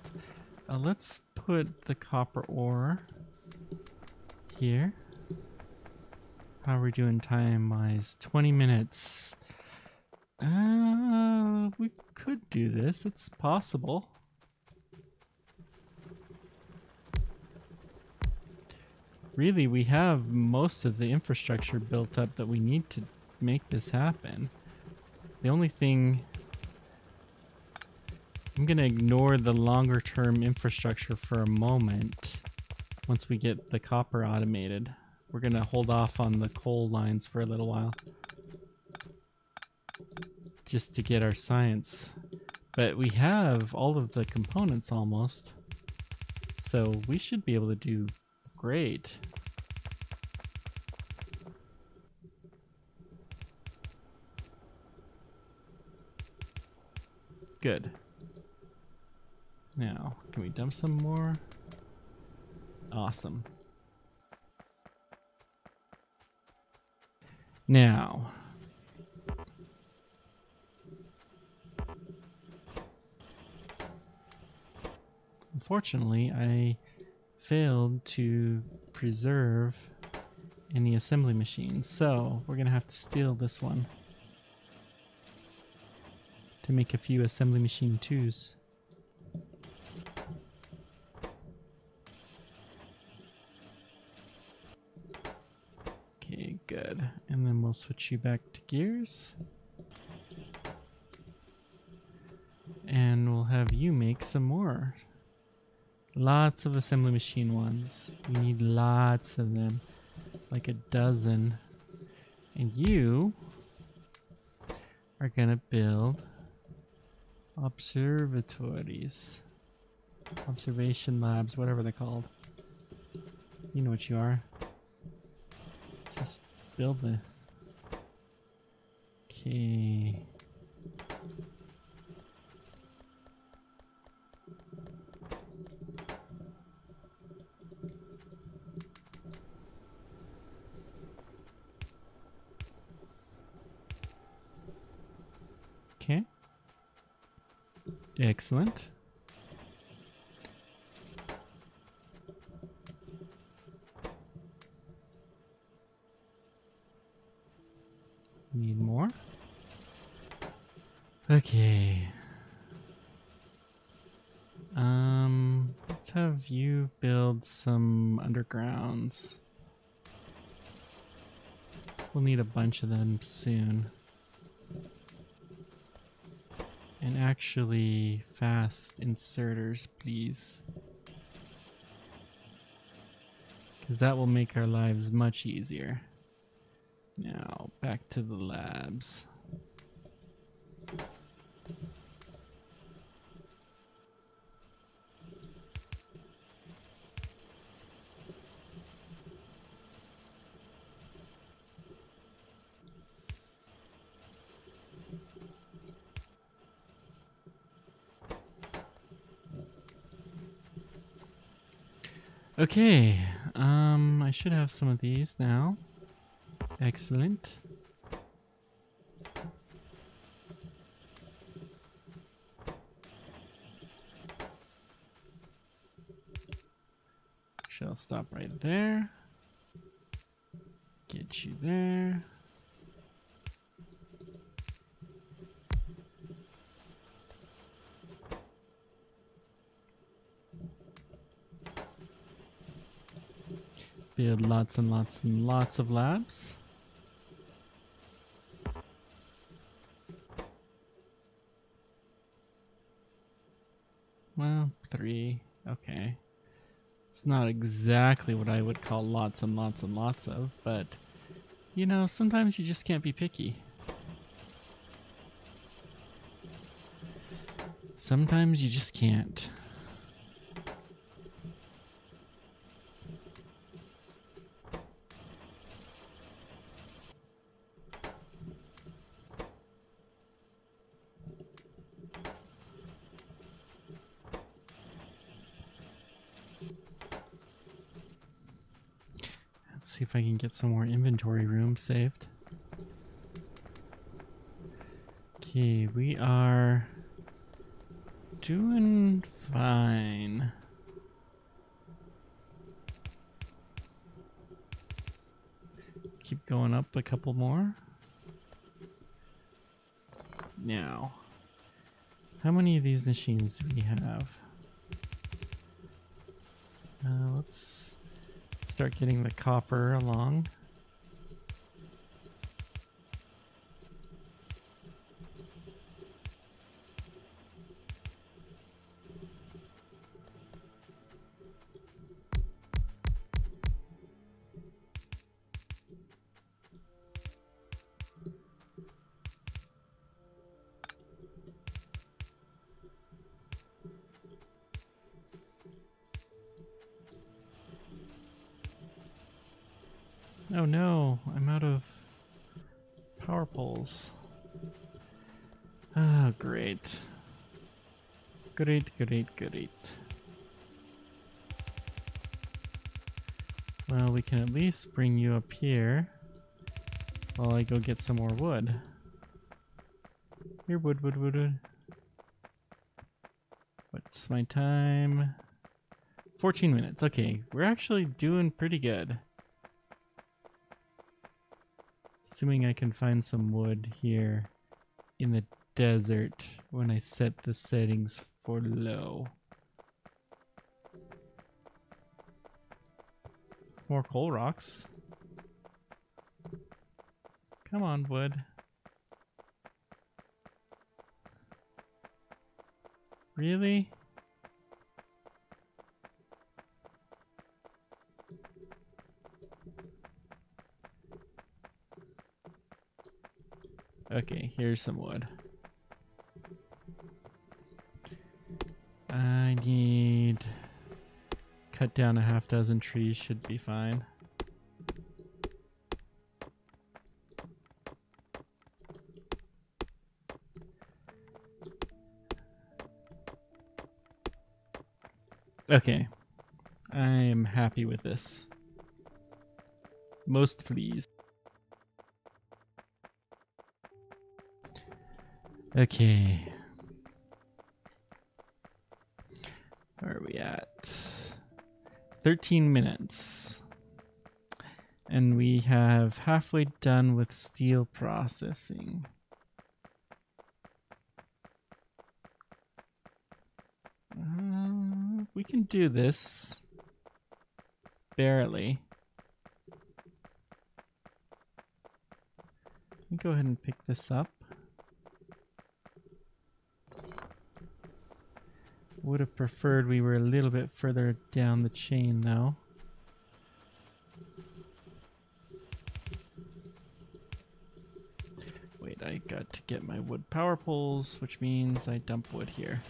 Let's put the copper ore here. How are we doing time-wise? 20 minutes. We could do this. It's possible. Really, we have most of the infrastructure built up that we need to make this happen. The only thing... I'm going to ignore the longer term infrastructure for a moment. Once we get the copper automated. We're going to hold off on the coal lines for a little while. Just to get our science. But we have all of the components almost. So we should be able to do great. Good. Now, can we dump some more? Awesome. Now, unfortunately, I failed to preserve any assembly machines, so we're gonna have to steal this one to make a few assembly machine 2s. Okay, good. And then we'll switch you back to gears. And we'll have you make some more. Lots of assembly machine ones. We need lots of them. Like a dozen. And you are gonna build observatories. Observation labs, whatever they're called. You know what you are. Just build the... Okay. Okay. Excellent. Need more. Okay. Let's have you build some undergrounds. We'll need a bunch of them soon. And actually, fast inserters, please. Because that will make our lives much easier. Now, back to the labs. Okay, I should have some of these now. Excellent. Shall stop right there. Get you there. build lots and lots and lots of labs. Well, 3. Okay. It's not exactly what I would call lots and lots and lots of, but you know, sometimes you just can't be picky. Sometimes you just can't. Let's see if I can get some more inventory room saved. Okay, we are doing fine. Keep going up a couple more. Now, how many of these machines do we have? Let's start getting the copper along. Oh no, I'm out of power poles. Ah, great. Great. Well, we can at least bring you up here while I go get some more wood. Here, wood. What's my time? 14 minutes. Okay, we're actually doing pretty good. Assuming I can find some wood here in the desert when I set the settings for low. More coal rocks. Come on, wood. Really? Okay, here's some wood. I need... cut down a half dozen trees, should be fine. Okay, I am happy with this. Most pleased. Okay. Where are we at? 13 minutes. And we have halfway done with steel processing. We can do this. Barely. Let me go ahead and pick this up. Would have preferred we were a little bit further down the chain though. Wait, I got to get my wood power poles, which means I dump wood here.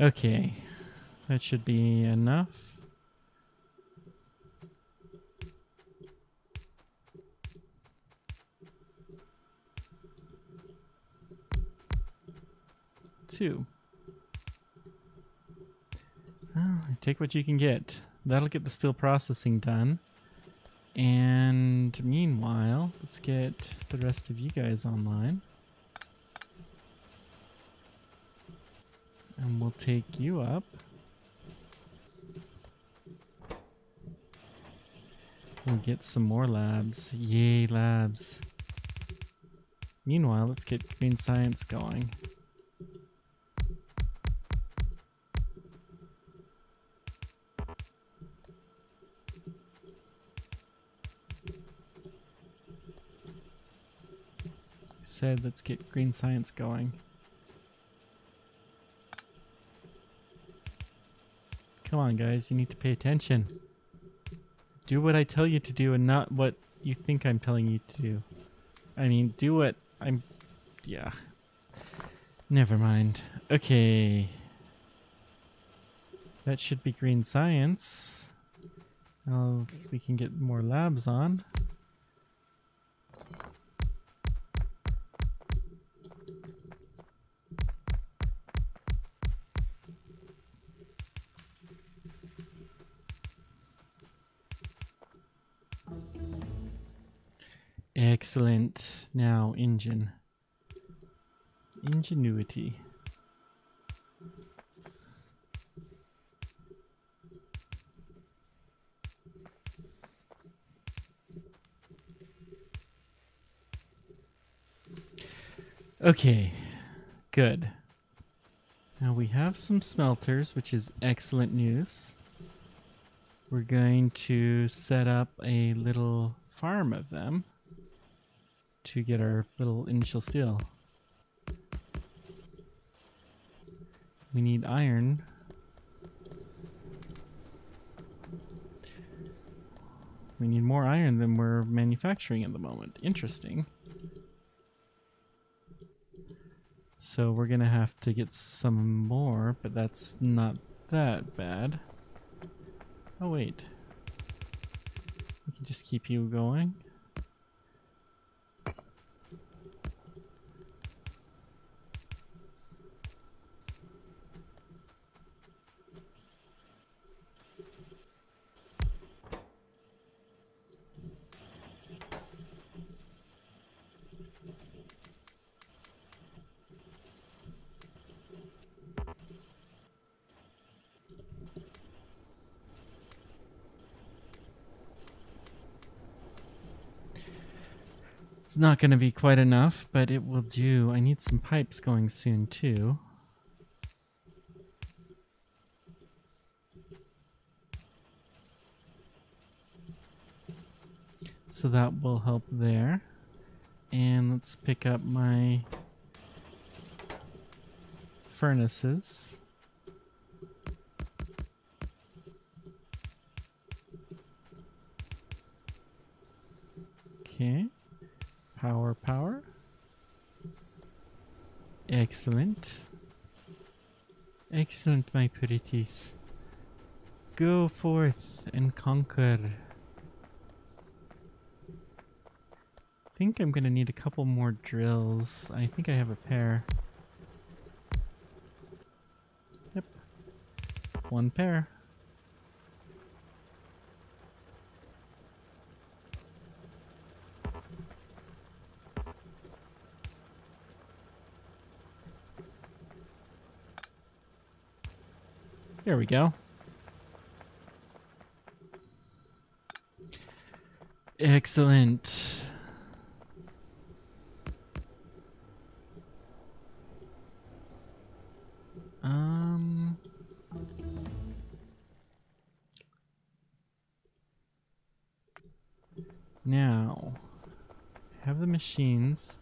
Okay, that should be enough. Two. Well, take what you can get. That'll get the steel processing done. And meanwhile, let's get the rest of you guys online. And we'll take you up. And get some more labs. Yay, labs. Meanwhile, let's get green science going. Said let's get green science going. Come on, guys, you need to pay attention. Do what I tell you to do and not what you think I'm telling you to do. I mean, do what I'm... Yeah. Never mind. Okay. That should be green science. Now we can get more labs on. Excellent. Now, engine. Ingenuity. Okay, good. Now we have some smelters, which is excellent news. We're going to set up a little farm of them to get our little initial steel. We need iron. We need more iron than we're manufacturing at the moment. Interesting. So we're gonna have to get some more, but that's not that bad. Oh wait. We can just keep you going. It's not going to be quite enough, but it will do. I need some pipes going soon too. So that will help there. And let's pick up my furnaces. Okay. Power. Excellent. Excellent, my pretties. Go forth and conquer. I think I'm gonna need a couple more drills. I think I have a pair. Yep. One pair. There we go. Excellent. Now, have the machines.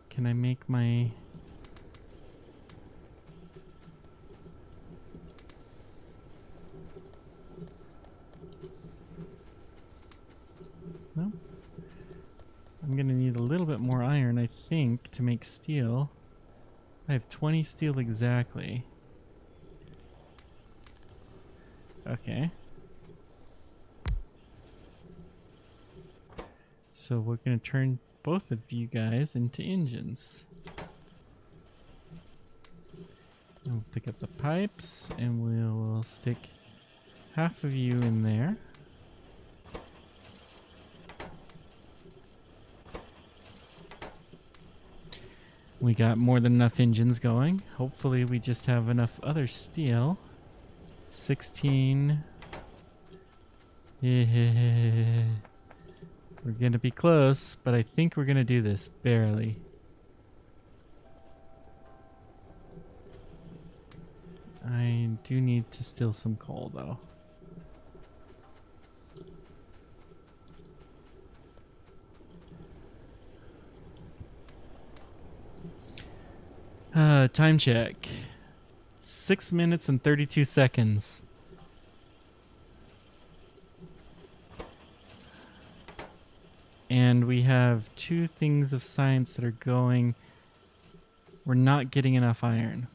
Can I make my... No? I'm gonna need a little bit more iron, I think, to make steel. I have 20 steel exactly. Okay. So we're gonna turn both of you guys into engines. And we'll pick up the pipes and we'll stick half of you in there. We got more than enough engines going. Hopefully we just have enough other steel. 16. We're gonna be close, but I think we're gonna do this, barely. I do need to steal some coal, though. Time check. 6 minutes and 32 seconds. And we have 2 things of science that are going. We're not getting enough iron.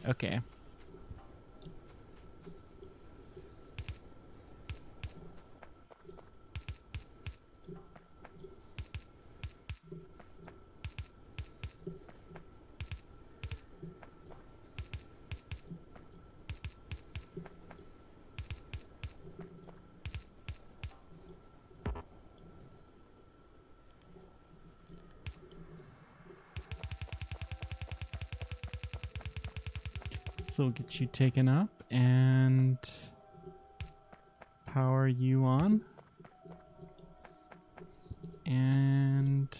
Okay. So we'll get you taken up and power you on. And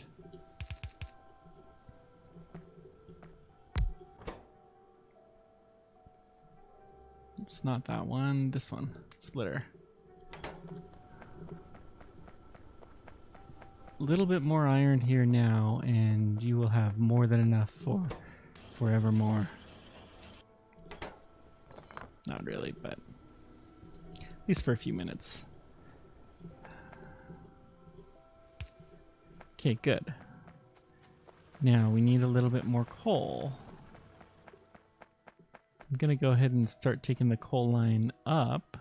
it's not that one, this one, splitter. A little bit more iron here now, and you will have more than enough for forevermore. Not really, but at least for a few minutes. Okay, good. Now we need a little bit more coal. I'm gonna go ahead and start taking the coal line up.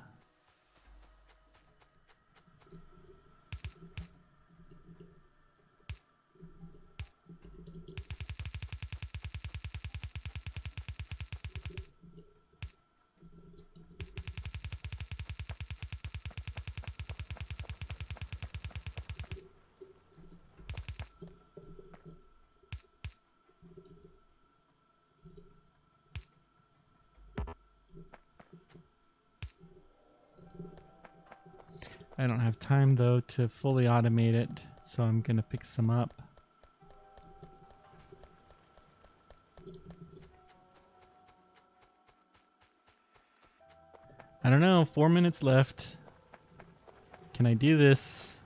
I don't have time though to fully automate it, so I'm gonna pick some up. I don't know, 4 minutes left. Can I do this?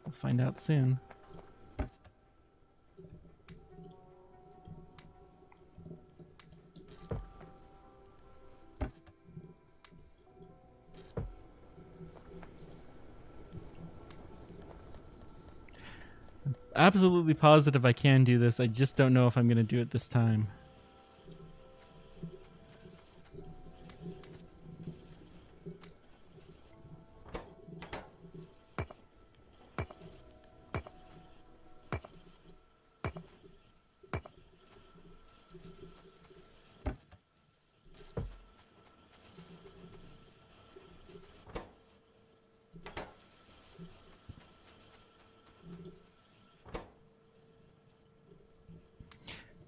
We'll find out soon. Absolutely positive I can do this. I just don't know if I'm going to do it this time.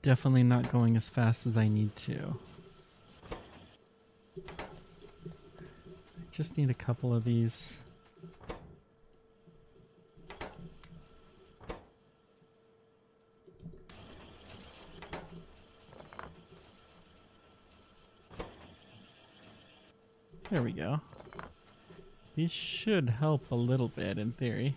Definitely not going as fast as I need to. I just need a couple of these. There we go. These should help a little bit in theory.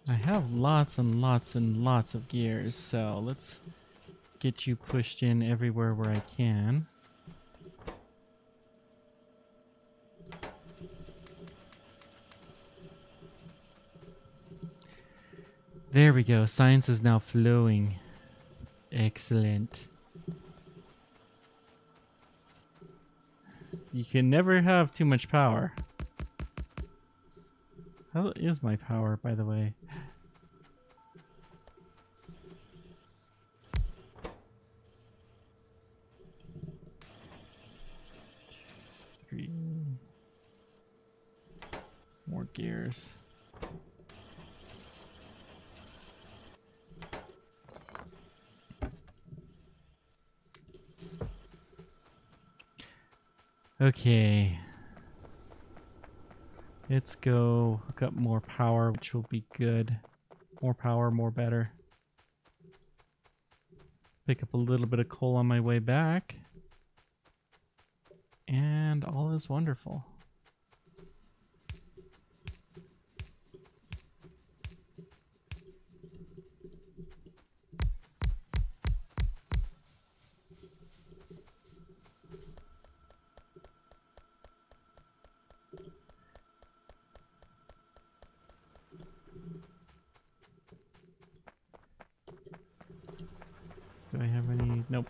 I have lots and lots and lots of gears, so let's get you pushed in everywhere where I can. There we go. Science is now flowing. Excellent. You can never have too much power. How is my power, by the way? Three more gears. Okay. Let's go hook up more power, which will be good. More power, more better. Pick up a little bit of coal on my way back. And all is wonderful. Do I have any? Nope.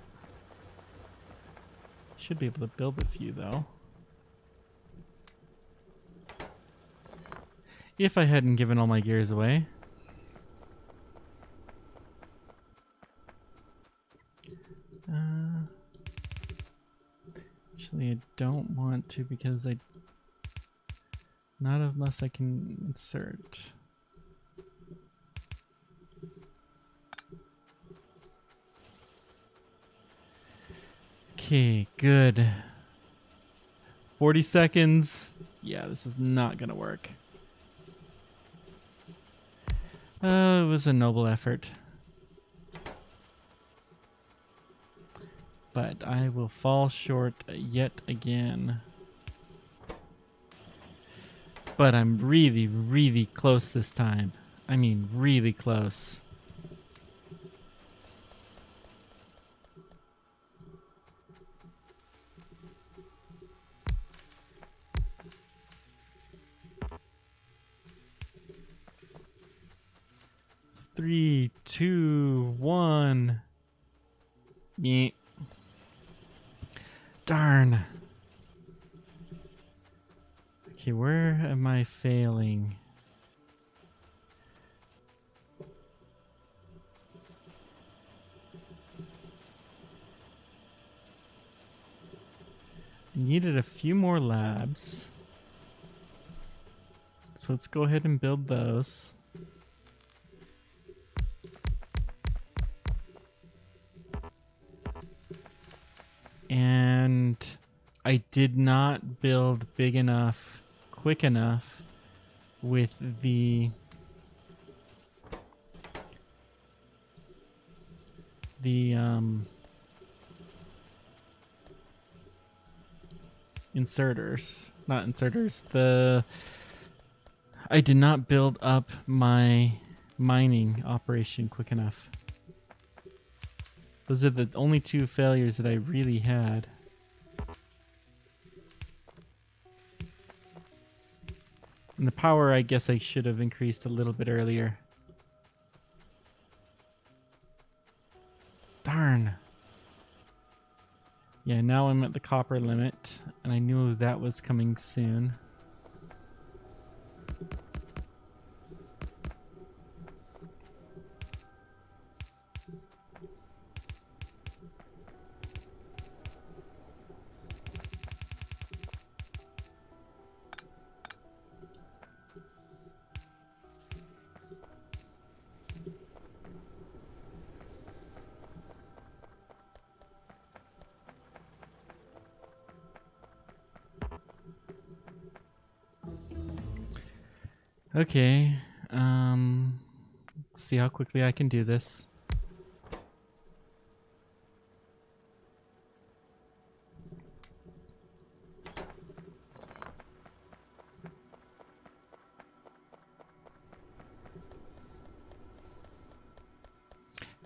Should be able to build a few though. If I hadn't given all my gears away. Actually, I don't want to because not unless I can insert. Okay, good. 40 seconds. Yeah, this is not gonna work. It was a noble effort. But I will fall short yet again. But I'm really, really close this time. I mean, really close. Three, two, one. Yeah. Darn. Okay, where am I failing? I needed a few more labs. So let's go ahead and build those. And I did not build big enough, quick enough with the inserters. Not inserters, I did not build up my mining operation quick enough. Those are the only two failures that I really had. And the power, I guess I should have increased a little bit earlier. Darn. Yeah, now I'm at the copper limit, and I knew that was coming soon. Okay, see how quickly I can do this.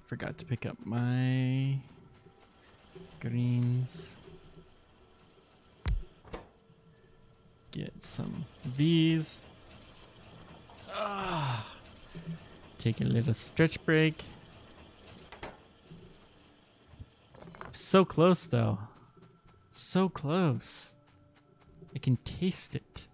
Forgot to pick up my greens. Get some of these. Take a little stretch break. So close though. So close. I can taste it.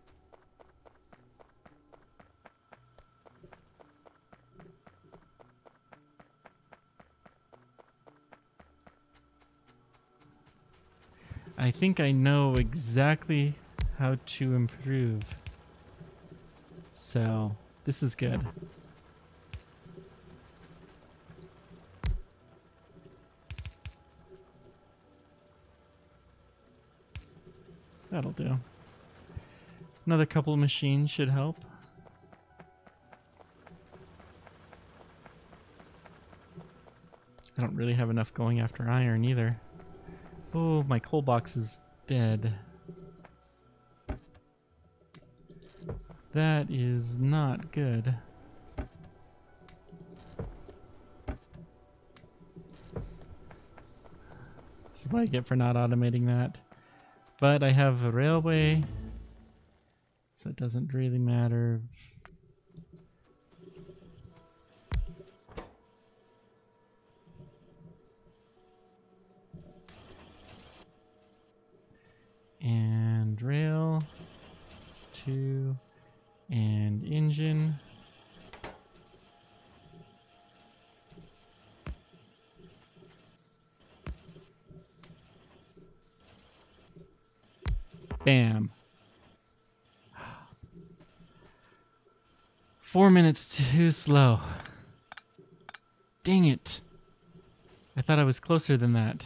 I think I know exactly how to improve. So, this is good. That'll do. Another couple of machines should help. I don't really have enough going after iron either. Oh, my coal box is dead. That is not good. This is what I get for not automating that. But I have a railway, so it doesn't really matter. And rail, 2, and engine. Bam. 4 minutes too slow. Dang it. I thought I was closer than that.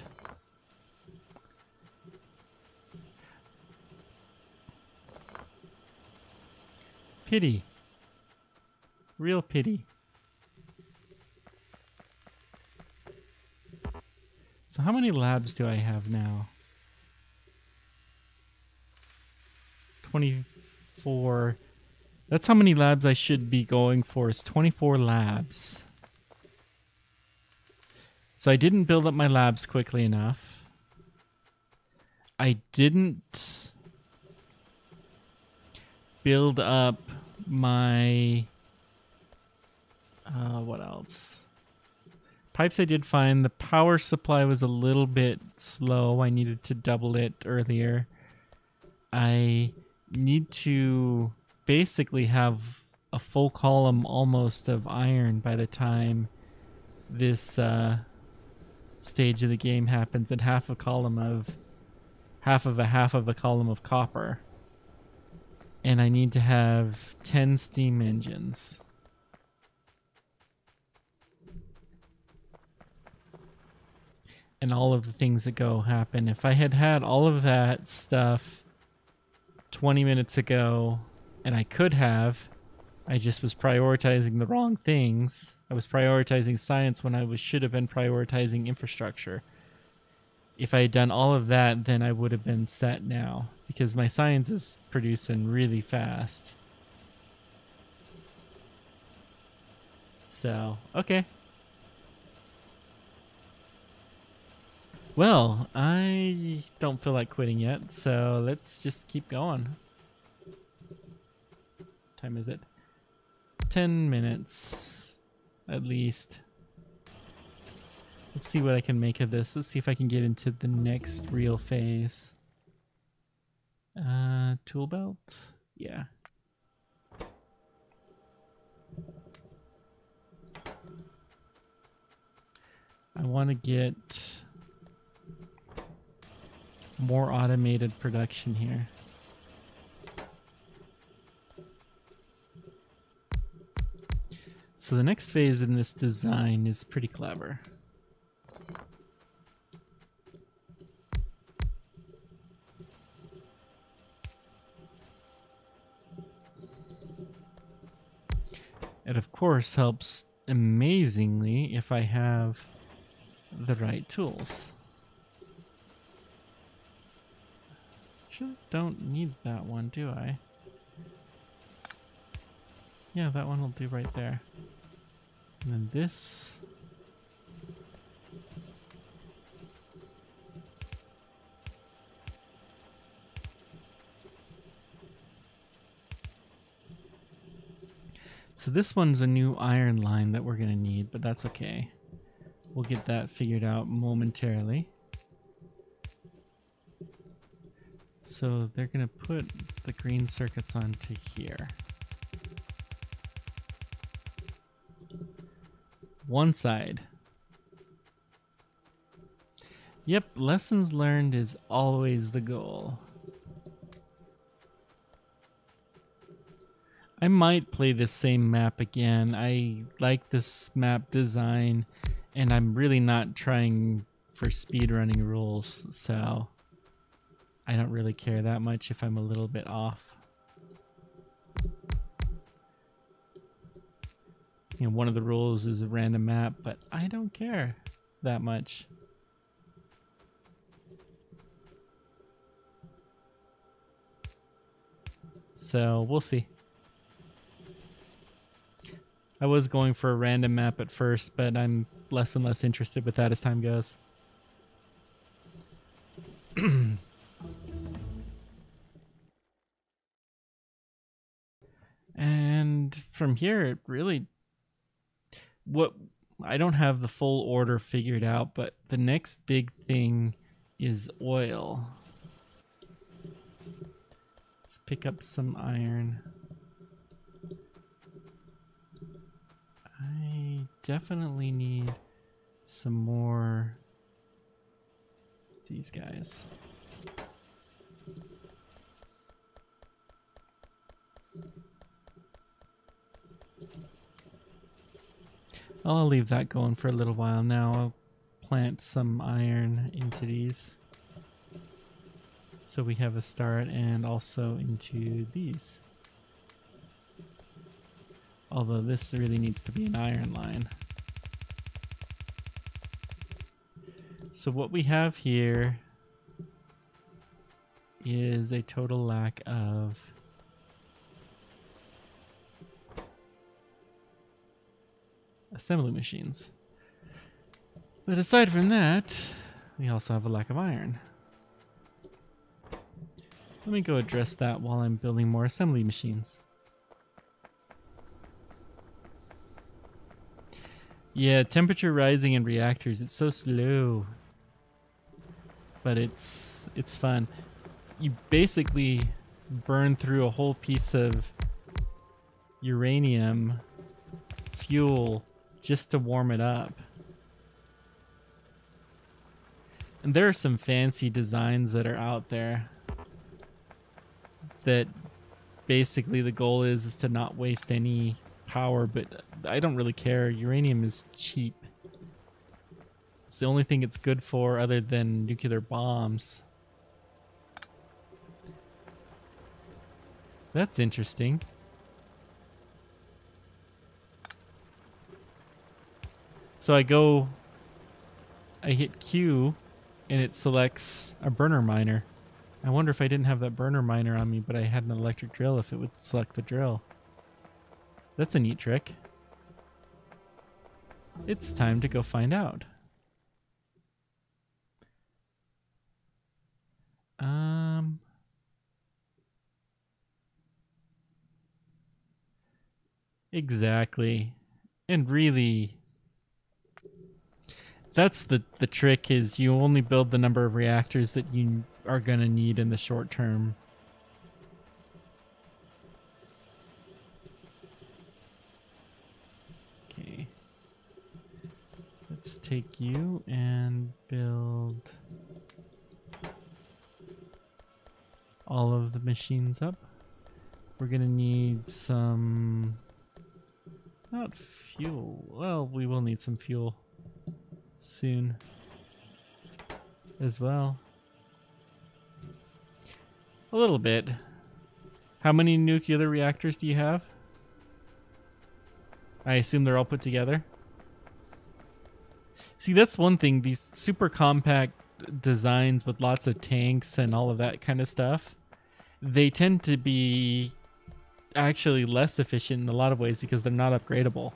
Pity. Real pity. So how many labs do I have now? 24. That's how many labs I should be going for, is 24 labs. So I didn't build up my labs quickly enough. I didn't build up my... what else? Pipes I did fine. The power supply was a little bit slow. I needed to double it earlier. I need to basically have a full column almost of iron by the time this stage of the game happens, and half of a column of copper. And I need to have 10 steam engines. And all of the things that go happen. If I had had all of that stuff 20 minutes ago, and I could have, I just was prioritizing the wrong things. I was prioritizing science when I should have been prioritizing infrastructure. If I had done all of that, then I would have been set now, because my science is producing really fast. So, okay. Well, I don't feel like quitting yet, so let's just keep going. What time is it? 10 minutes, at least. Let's see what I can make of this. Let's see if I can get into the next real phase. Tool belt? Yeah. I want to get more automated production here. So the next phase in this design is pretty clever. It of course helps amazingly if I have the right tools. Actually, don't need that one, do I? Yeah, that one will do right there. And then this. So this one's a new iron line that we're going to need, but that's okay. We'll get that figured out momentarily. So they're going to put the green circuits onto here. One side. Yep, lessons learned is always the goal. I might play this same map again. I like this map design, and I'm really not trying for speedrunning rules, so I don't really care that much if I'm a little bit off. You know, one of the rules is a random map, but I don't care that much. So we'll see. I was going for a random map at first, but I'm less and less interested with that as time goes. And from here, it really... I don't have the full order figured out, but the next big thing is oil. Let's pick up some iron. I definitely need some more of these guys. I'll leave that going for a little while now. I'll plant some iron into these, so we have a start, and also into these. Although this really needs to be an iron line. So what we have here is a total lack of assembly machines. But aside from that, we also have a lack of iron. Let me go address that while I'm building more assembly machines. Yeah, temperature rising in reactors, it's so slow. But it's fun. You basically burn through a whole piece of uranium fuel just to warm it up. And there are some fancy designs that are out there that basically the goal is to not waste any power, but I don't really care. Uranium is cheap. It's the only thing it's good for other than nuclear bombs. That's interesting. So I hit Q and it selects a burner miner. I wonder if I didn't have that burner miner on me, but I had an electric drill, if it would select the drill. That's a neat trick. It's time to go find out. Exactly. And really, that's the trick, is you only build the number of reactors that you are going to need in the short term. Okay. Let's take you and build all of the machines up. We're going to need some... not fuel. Well, we will need some fuel soon as well. A little bit. How many nuclear reactors do you have? I assume they're all put together. See, that's one thing. These super compact designs with lots of tanks and all of that kind of stuff, they tend to be actually less efficient in a lot of ways because they're not upgradable.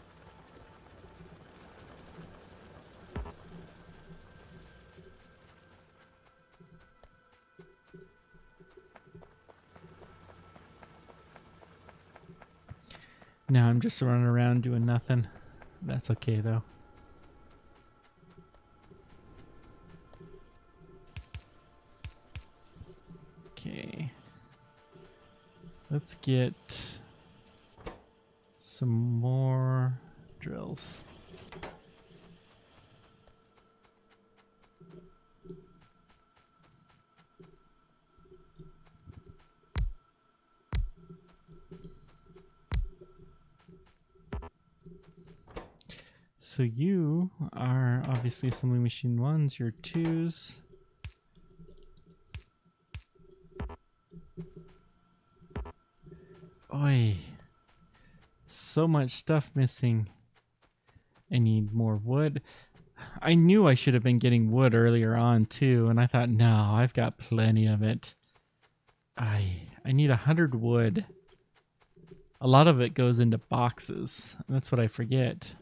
Now I'm just running around doing nothing. That's okay though. Okay. Let's get some more drills. So you are obviously assembly machine 1s, your 2s. Ay, so much stuff missing. I need more wood. I knew I should have been getting wood earlier on too, and I thought, no, I've got plenty of it. I need 100 wood. A lot of it goes into boxes. That's what I forget.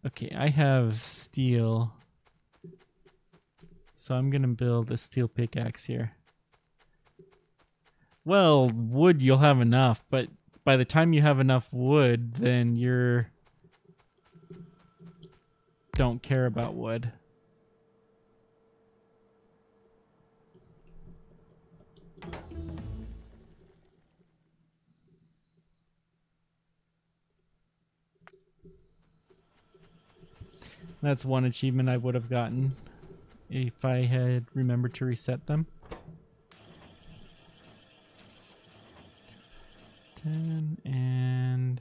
Okay, I have steel. So I'm gonna build a steel pickaxe here. Well, wood you'll have enough, but by the time you have enough wood, then you're... don't care about wood. That's one achievement I would have gotten if I had remembered to reset them. 10 and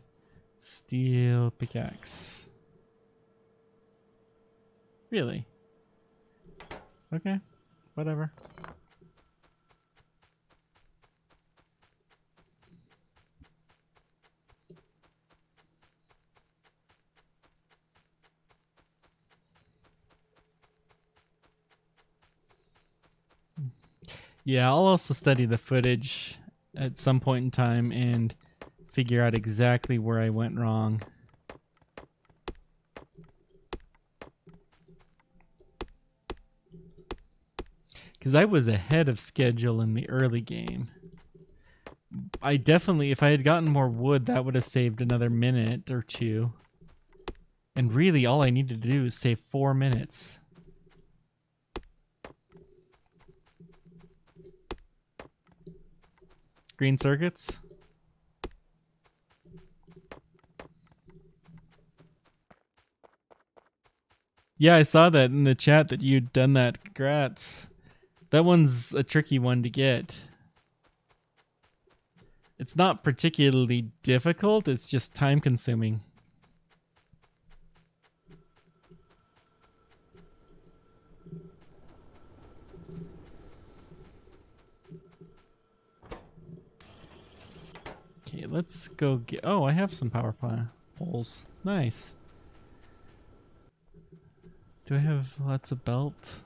steel pickaxe. Really? Okay, whatever. Yeah, I'll also study the footage at some point in time and figure out exactly where I went wrong. Because I was ahead of schedule in the early game. I definitely, if I had gotten more wood, that would have saved another minute or two. And really, all I needed to do is save 4 minutes. Green circuits? Yeah, I saw that in the chat that you'd done that. Congrats. That one's a tricky one to get. It's not particularly difficult, it's just time consuming. Okay, let's go get... oh, I have some power plant poles. Nice. Do I have lots of belt?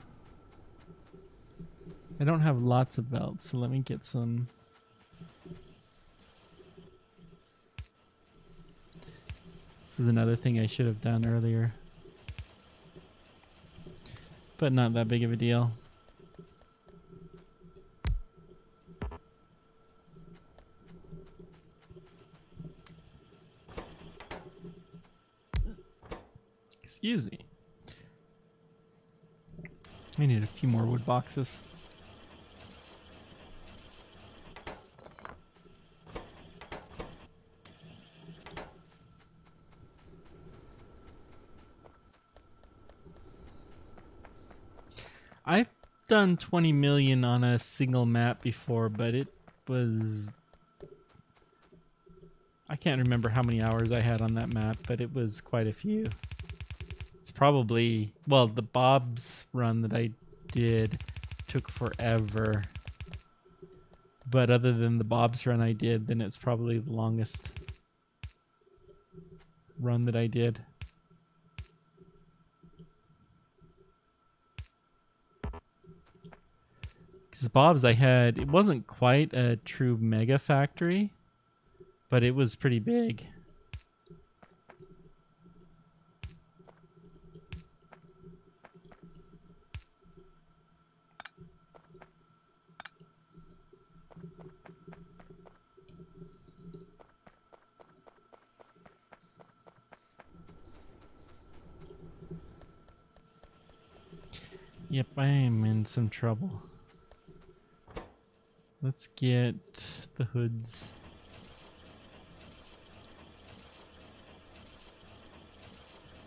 I don't have lots of belts, so let me get some. This is another thing I should have done earlier. But not that big of a deal. Excuse me. I need a few more wood boxes. I've done 20 million on a single map before, but it was... I can't remember how many hours I had on that map, but it was quite a few. It's probably... well, the Bob's run that I did took forever. But other than the Bob's run I did, then it's probably the longest run that I did. Because Bob's I had, it wasn't quite a true mega factory, but it was pretty big. Yep, I am in some trouble. Let's get the hoods.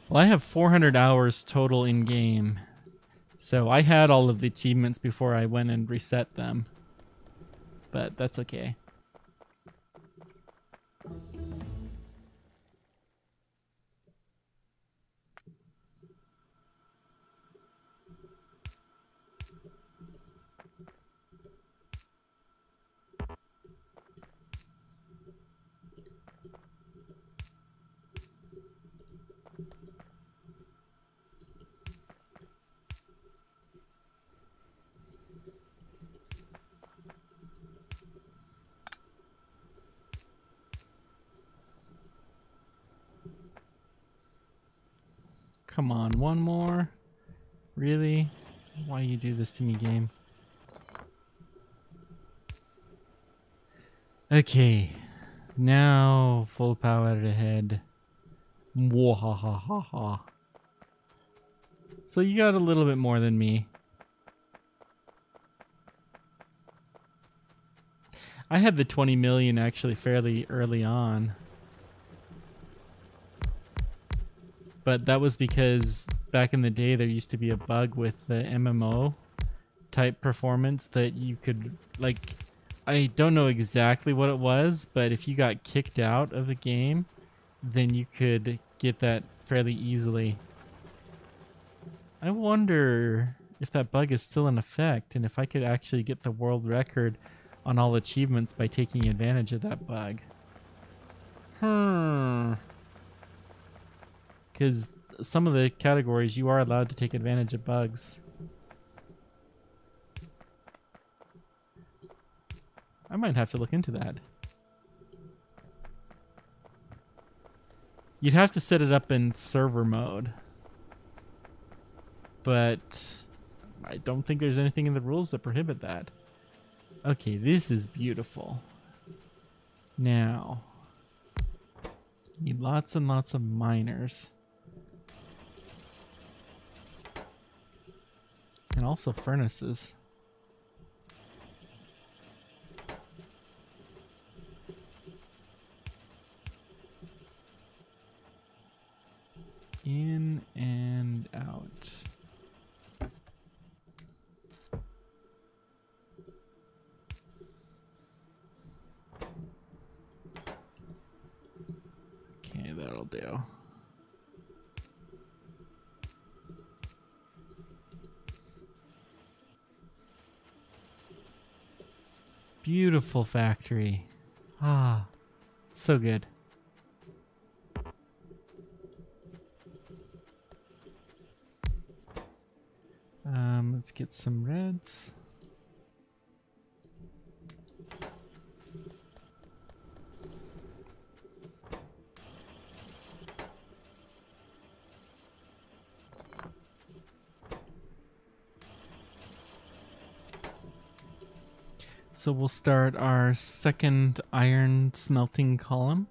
Well, I have 400 hours total in game. So I had all of the achievements before I went and reset them. But that's okay. come on, one more? Really? Why you do this to me, game? Okay, now full power ahead. Mwahahaha. So you got a little bit more than me. I had the 20 million actually fairly early on. But that was because back in the day there used to be a bug with the MMO type performance that you could, like, I don't know exactly what it was, but if you got kicked out of the game, then you could get that fairly easily. I wonder if that bug is still in effect and if I could actually get the world record on all achievements by taking advantage of that bug. Because some of the categories you are allowed to take advantage of bugs. I might have to look into that. You'd have to set it up in server mode. But I don't think there's anything in the rules that prohibit that. Okay, this is beautiful. Now, need lots and lots of miners. And also furnaces. In and out. Okay, that'll do. Beautiful factory. Ah, so good. Let's get some reds. So we'll start our second iron smelting column.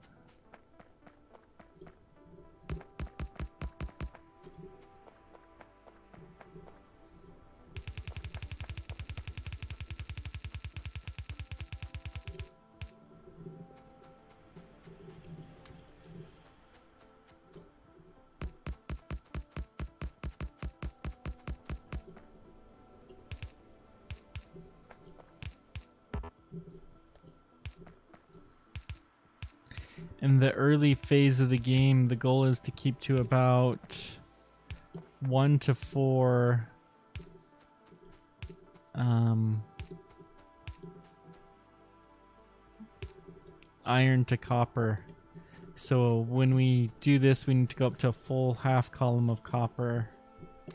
In the early phase of the game, the goal is to keep to about 1 to 4 iron to copper. So when we do this, we need to go up to a full half column of copper.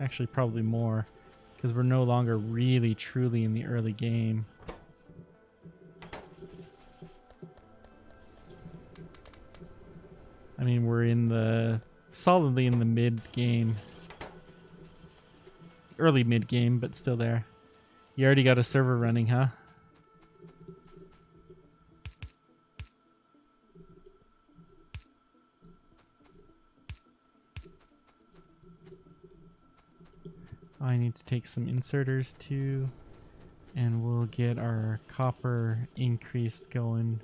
Actually, probably more, because we're no longer really truly in the early game. I mean, we're in the solidly in the mid game. Early mid game, but still there. You already got a server running, huh? I need to take some inserters too, and we'll get our copper increased going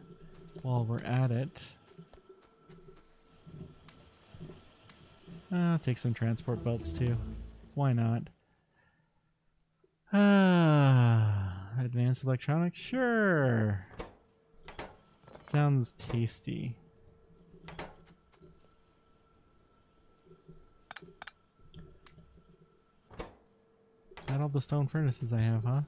while we're at it. I'll take some transport belts too. Why not? Advanced electronics? Sure. Sounds tasty. Not all the stone furnaces I have, huh?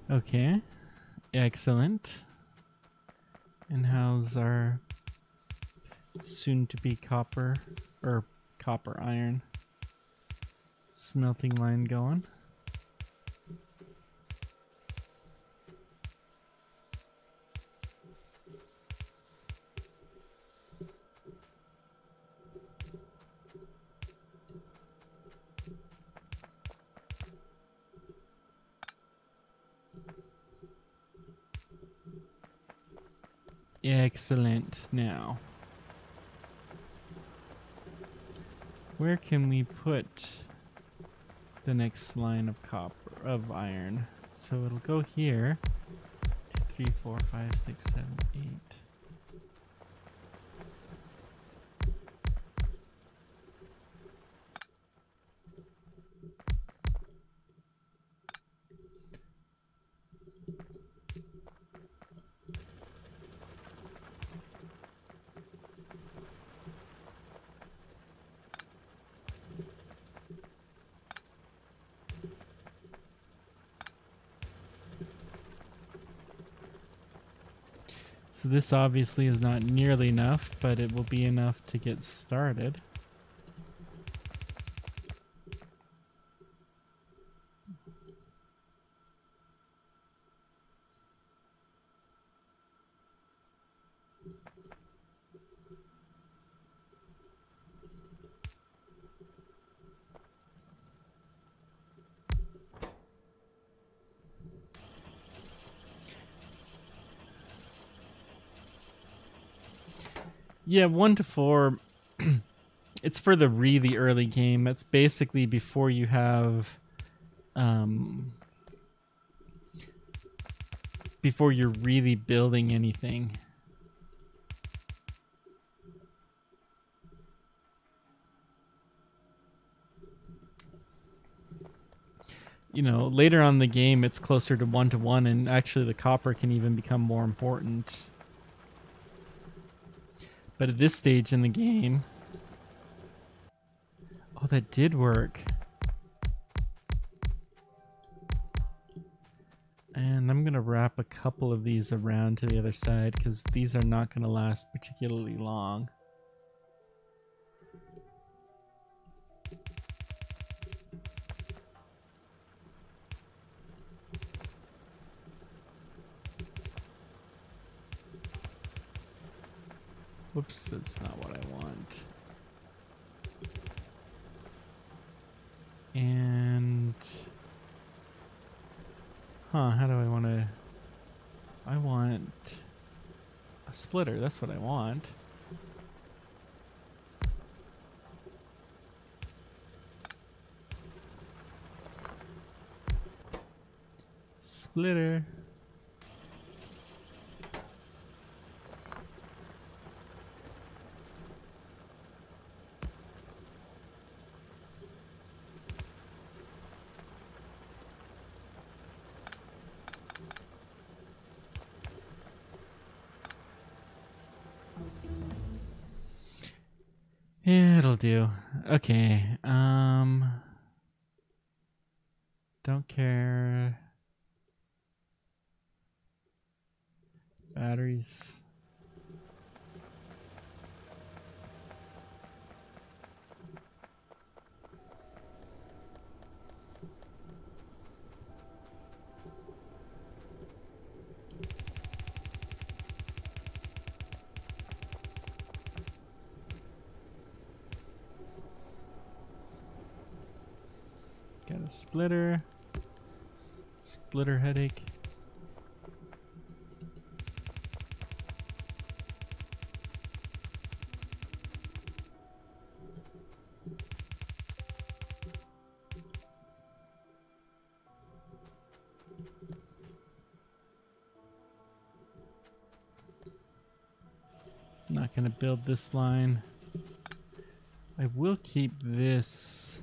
Okay, excellent. And how's our soon-to-be copper iron smelting line going? Excellent. Now, where can we put the next line of iron? So it'll go here. 2, 3, 4, 5, 6, 7, 8. So this obviously is not nearly enough, but it will be enough to get started. Yeah, 1 to 4. It's for the really early game. That's basically before you have, before you're really building anything. You know, later on in the game, it's closer to 1 to 1, and actually the copper can even become more important. But at this stage in the game... Oh, that did work. And I'm going to wrap a couple of these around to the other side, because these are not going to last particularly long. Whoops, that's not what I want. And... Huh, how do I want to... I want a splitter, that's what I want. Splitter. Yeah, it'll do. Okay. Don't care. Batteries. Got a splitter. Splitter headache. Not gonna build this line. I will keep this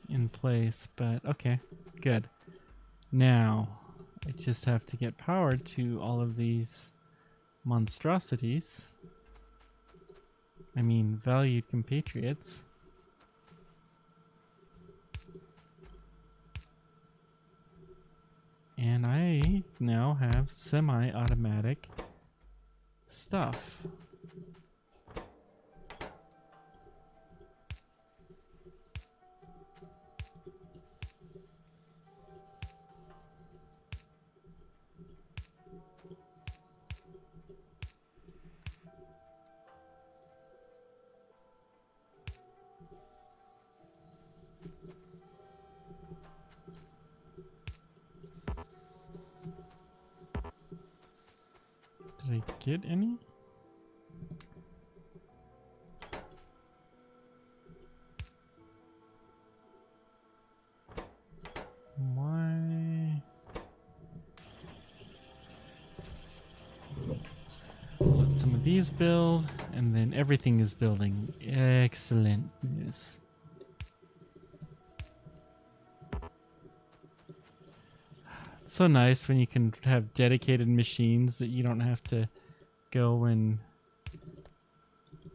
in place, but okay, good. Now, I just have to get power to all of these monstrosities. I mean, valued compatriots. have semi-automatic stuff. Did I get any? Why? Let some of these build, and then everything is building. Excellent news. It's so nice when you can have dedicated machines that you don't have to go and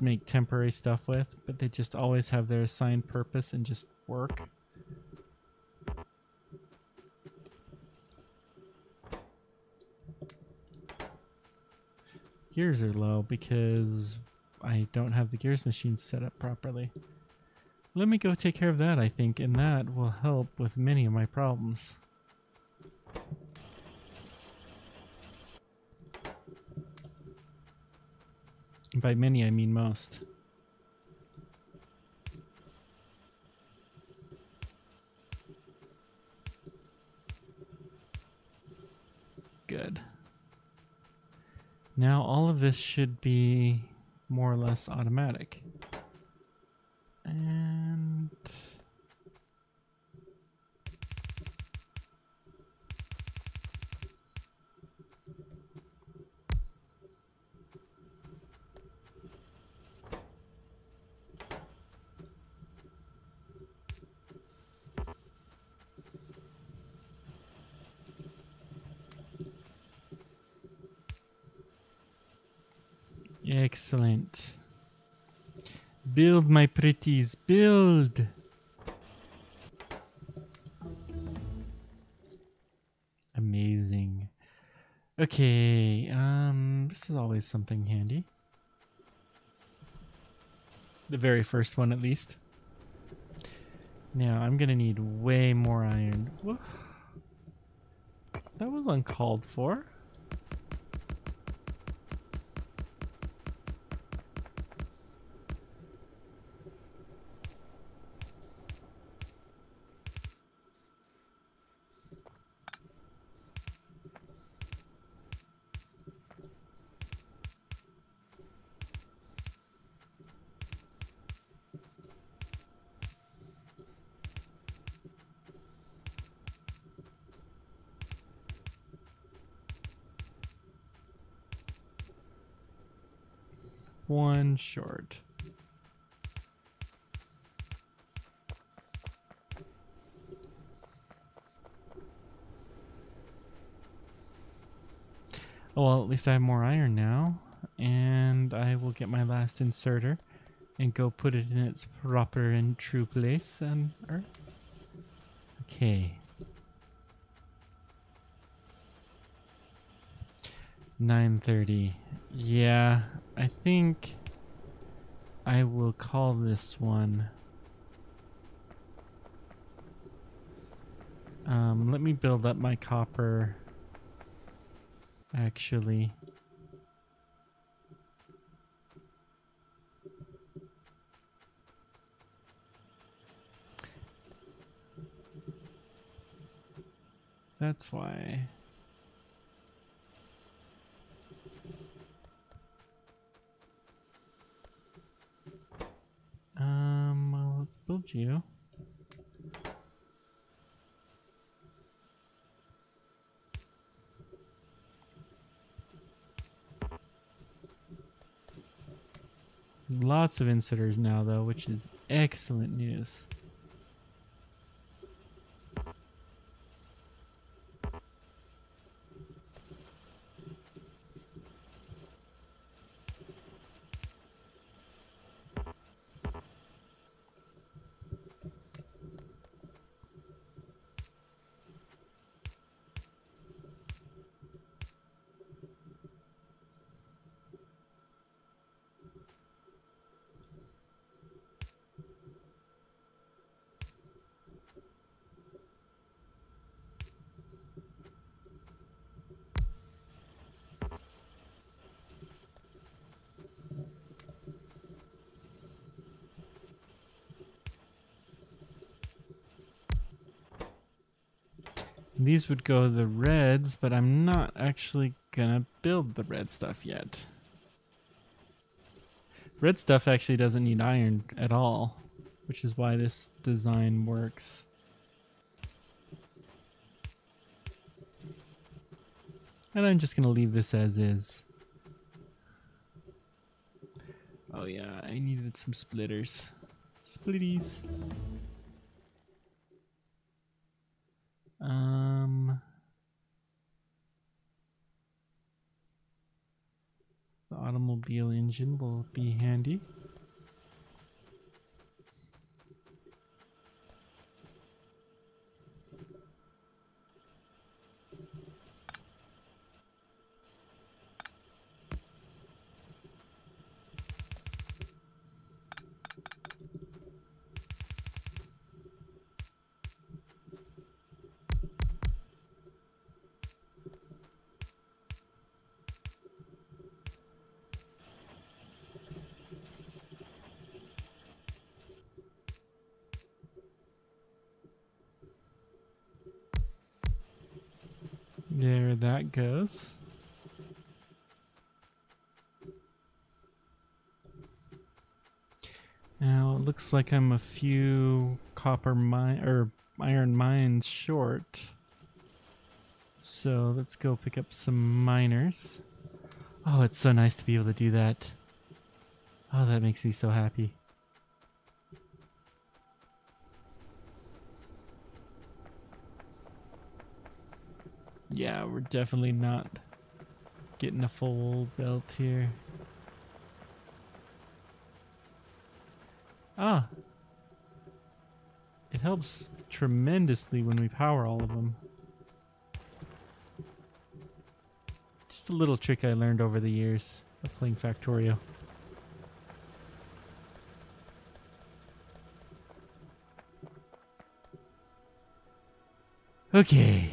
make temporary stuff with, but they just always have their assigned purpose and just work. Gears are low because I don't have the gears machines set up properly. Let me go take care of that, I think, and that will help with many of my problems. By many, I mean most. Good. Now all of this should be more or less automatic. And excellent. Build, my pretties, build! Amazing. Okay, this is always something handy. The very first one, at least. Now, I'm gonna need way more iron. Whoa. That was uncalled for. One short. Oh, well, at least I have more iron now. And I will get my last inserter and go put it in its proper and true place on Earth. Okay. 9:30. Yeah, I think I will call this one. Let me build up my copper. Actually. That's why. Well, let's build you. Lots of inserters now, though, which is excellent news. These would go the reds, but I'm not actually gonna build the red stuff yet. Red stuff actually doesn't need iron at all, which is why this design works. And I'm just gonna leave this as is. Oh yeah, I needed some splitters. Splitties. The automobile engine will be handy. There that goes. Now it looks like I'm a few iron mines short. So let's go pick up some miners. Oh, it's so nice to be able to do that. Oh, that makes me so happy. Yeah, we're definitely not getting a full belt here. Ah, it helps tremendously when we power all of them. Just a little trick I learned over the years of playing Factorio. Okay.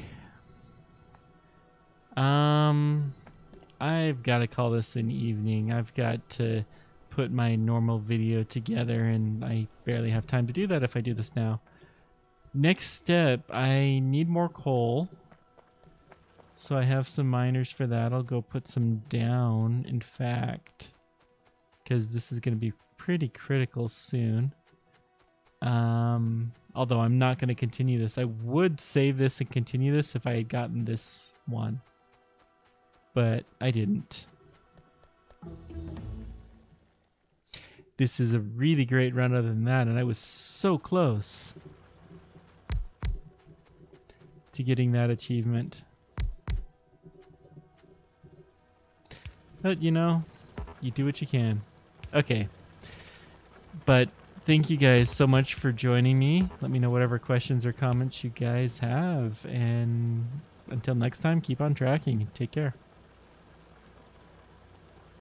I've got to call this an evening. I've got to put my normal video together, and I barely have time to do that if I do this now. Next step, I need more coal. So I have some miners for that. I'll go put some down, in fact, because this is going to be pretty critical soon. Although I'm not going to continue this. I would save this and continue this if I had gotten this one. But I didn't. This is a really great run other than that, and I was so close to getting that achievement. But, you know, you do what you can. Okay. But thank you guys so much for joining me. Let me know whatever questions or comments you guys have. And until next time, keep on tracking. Take care.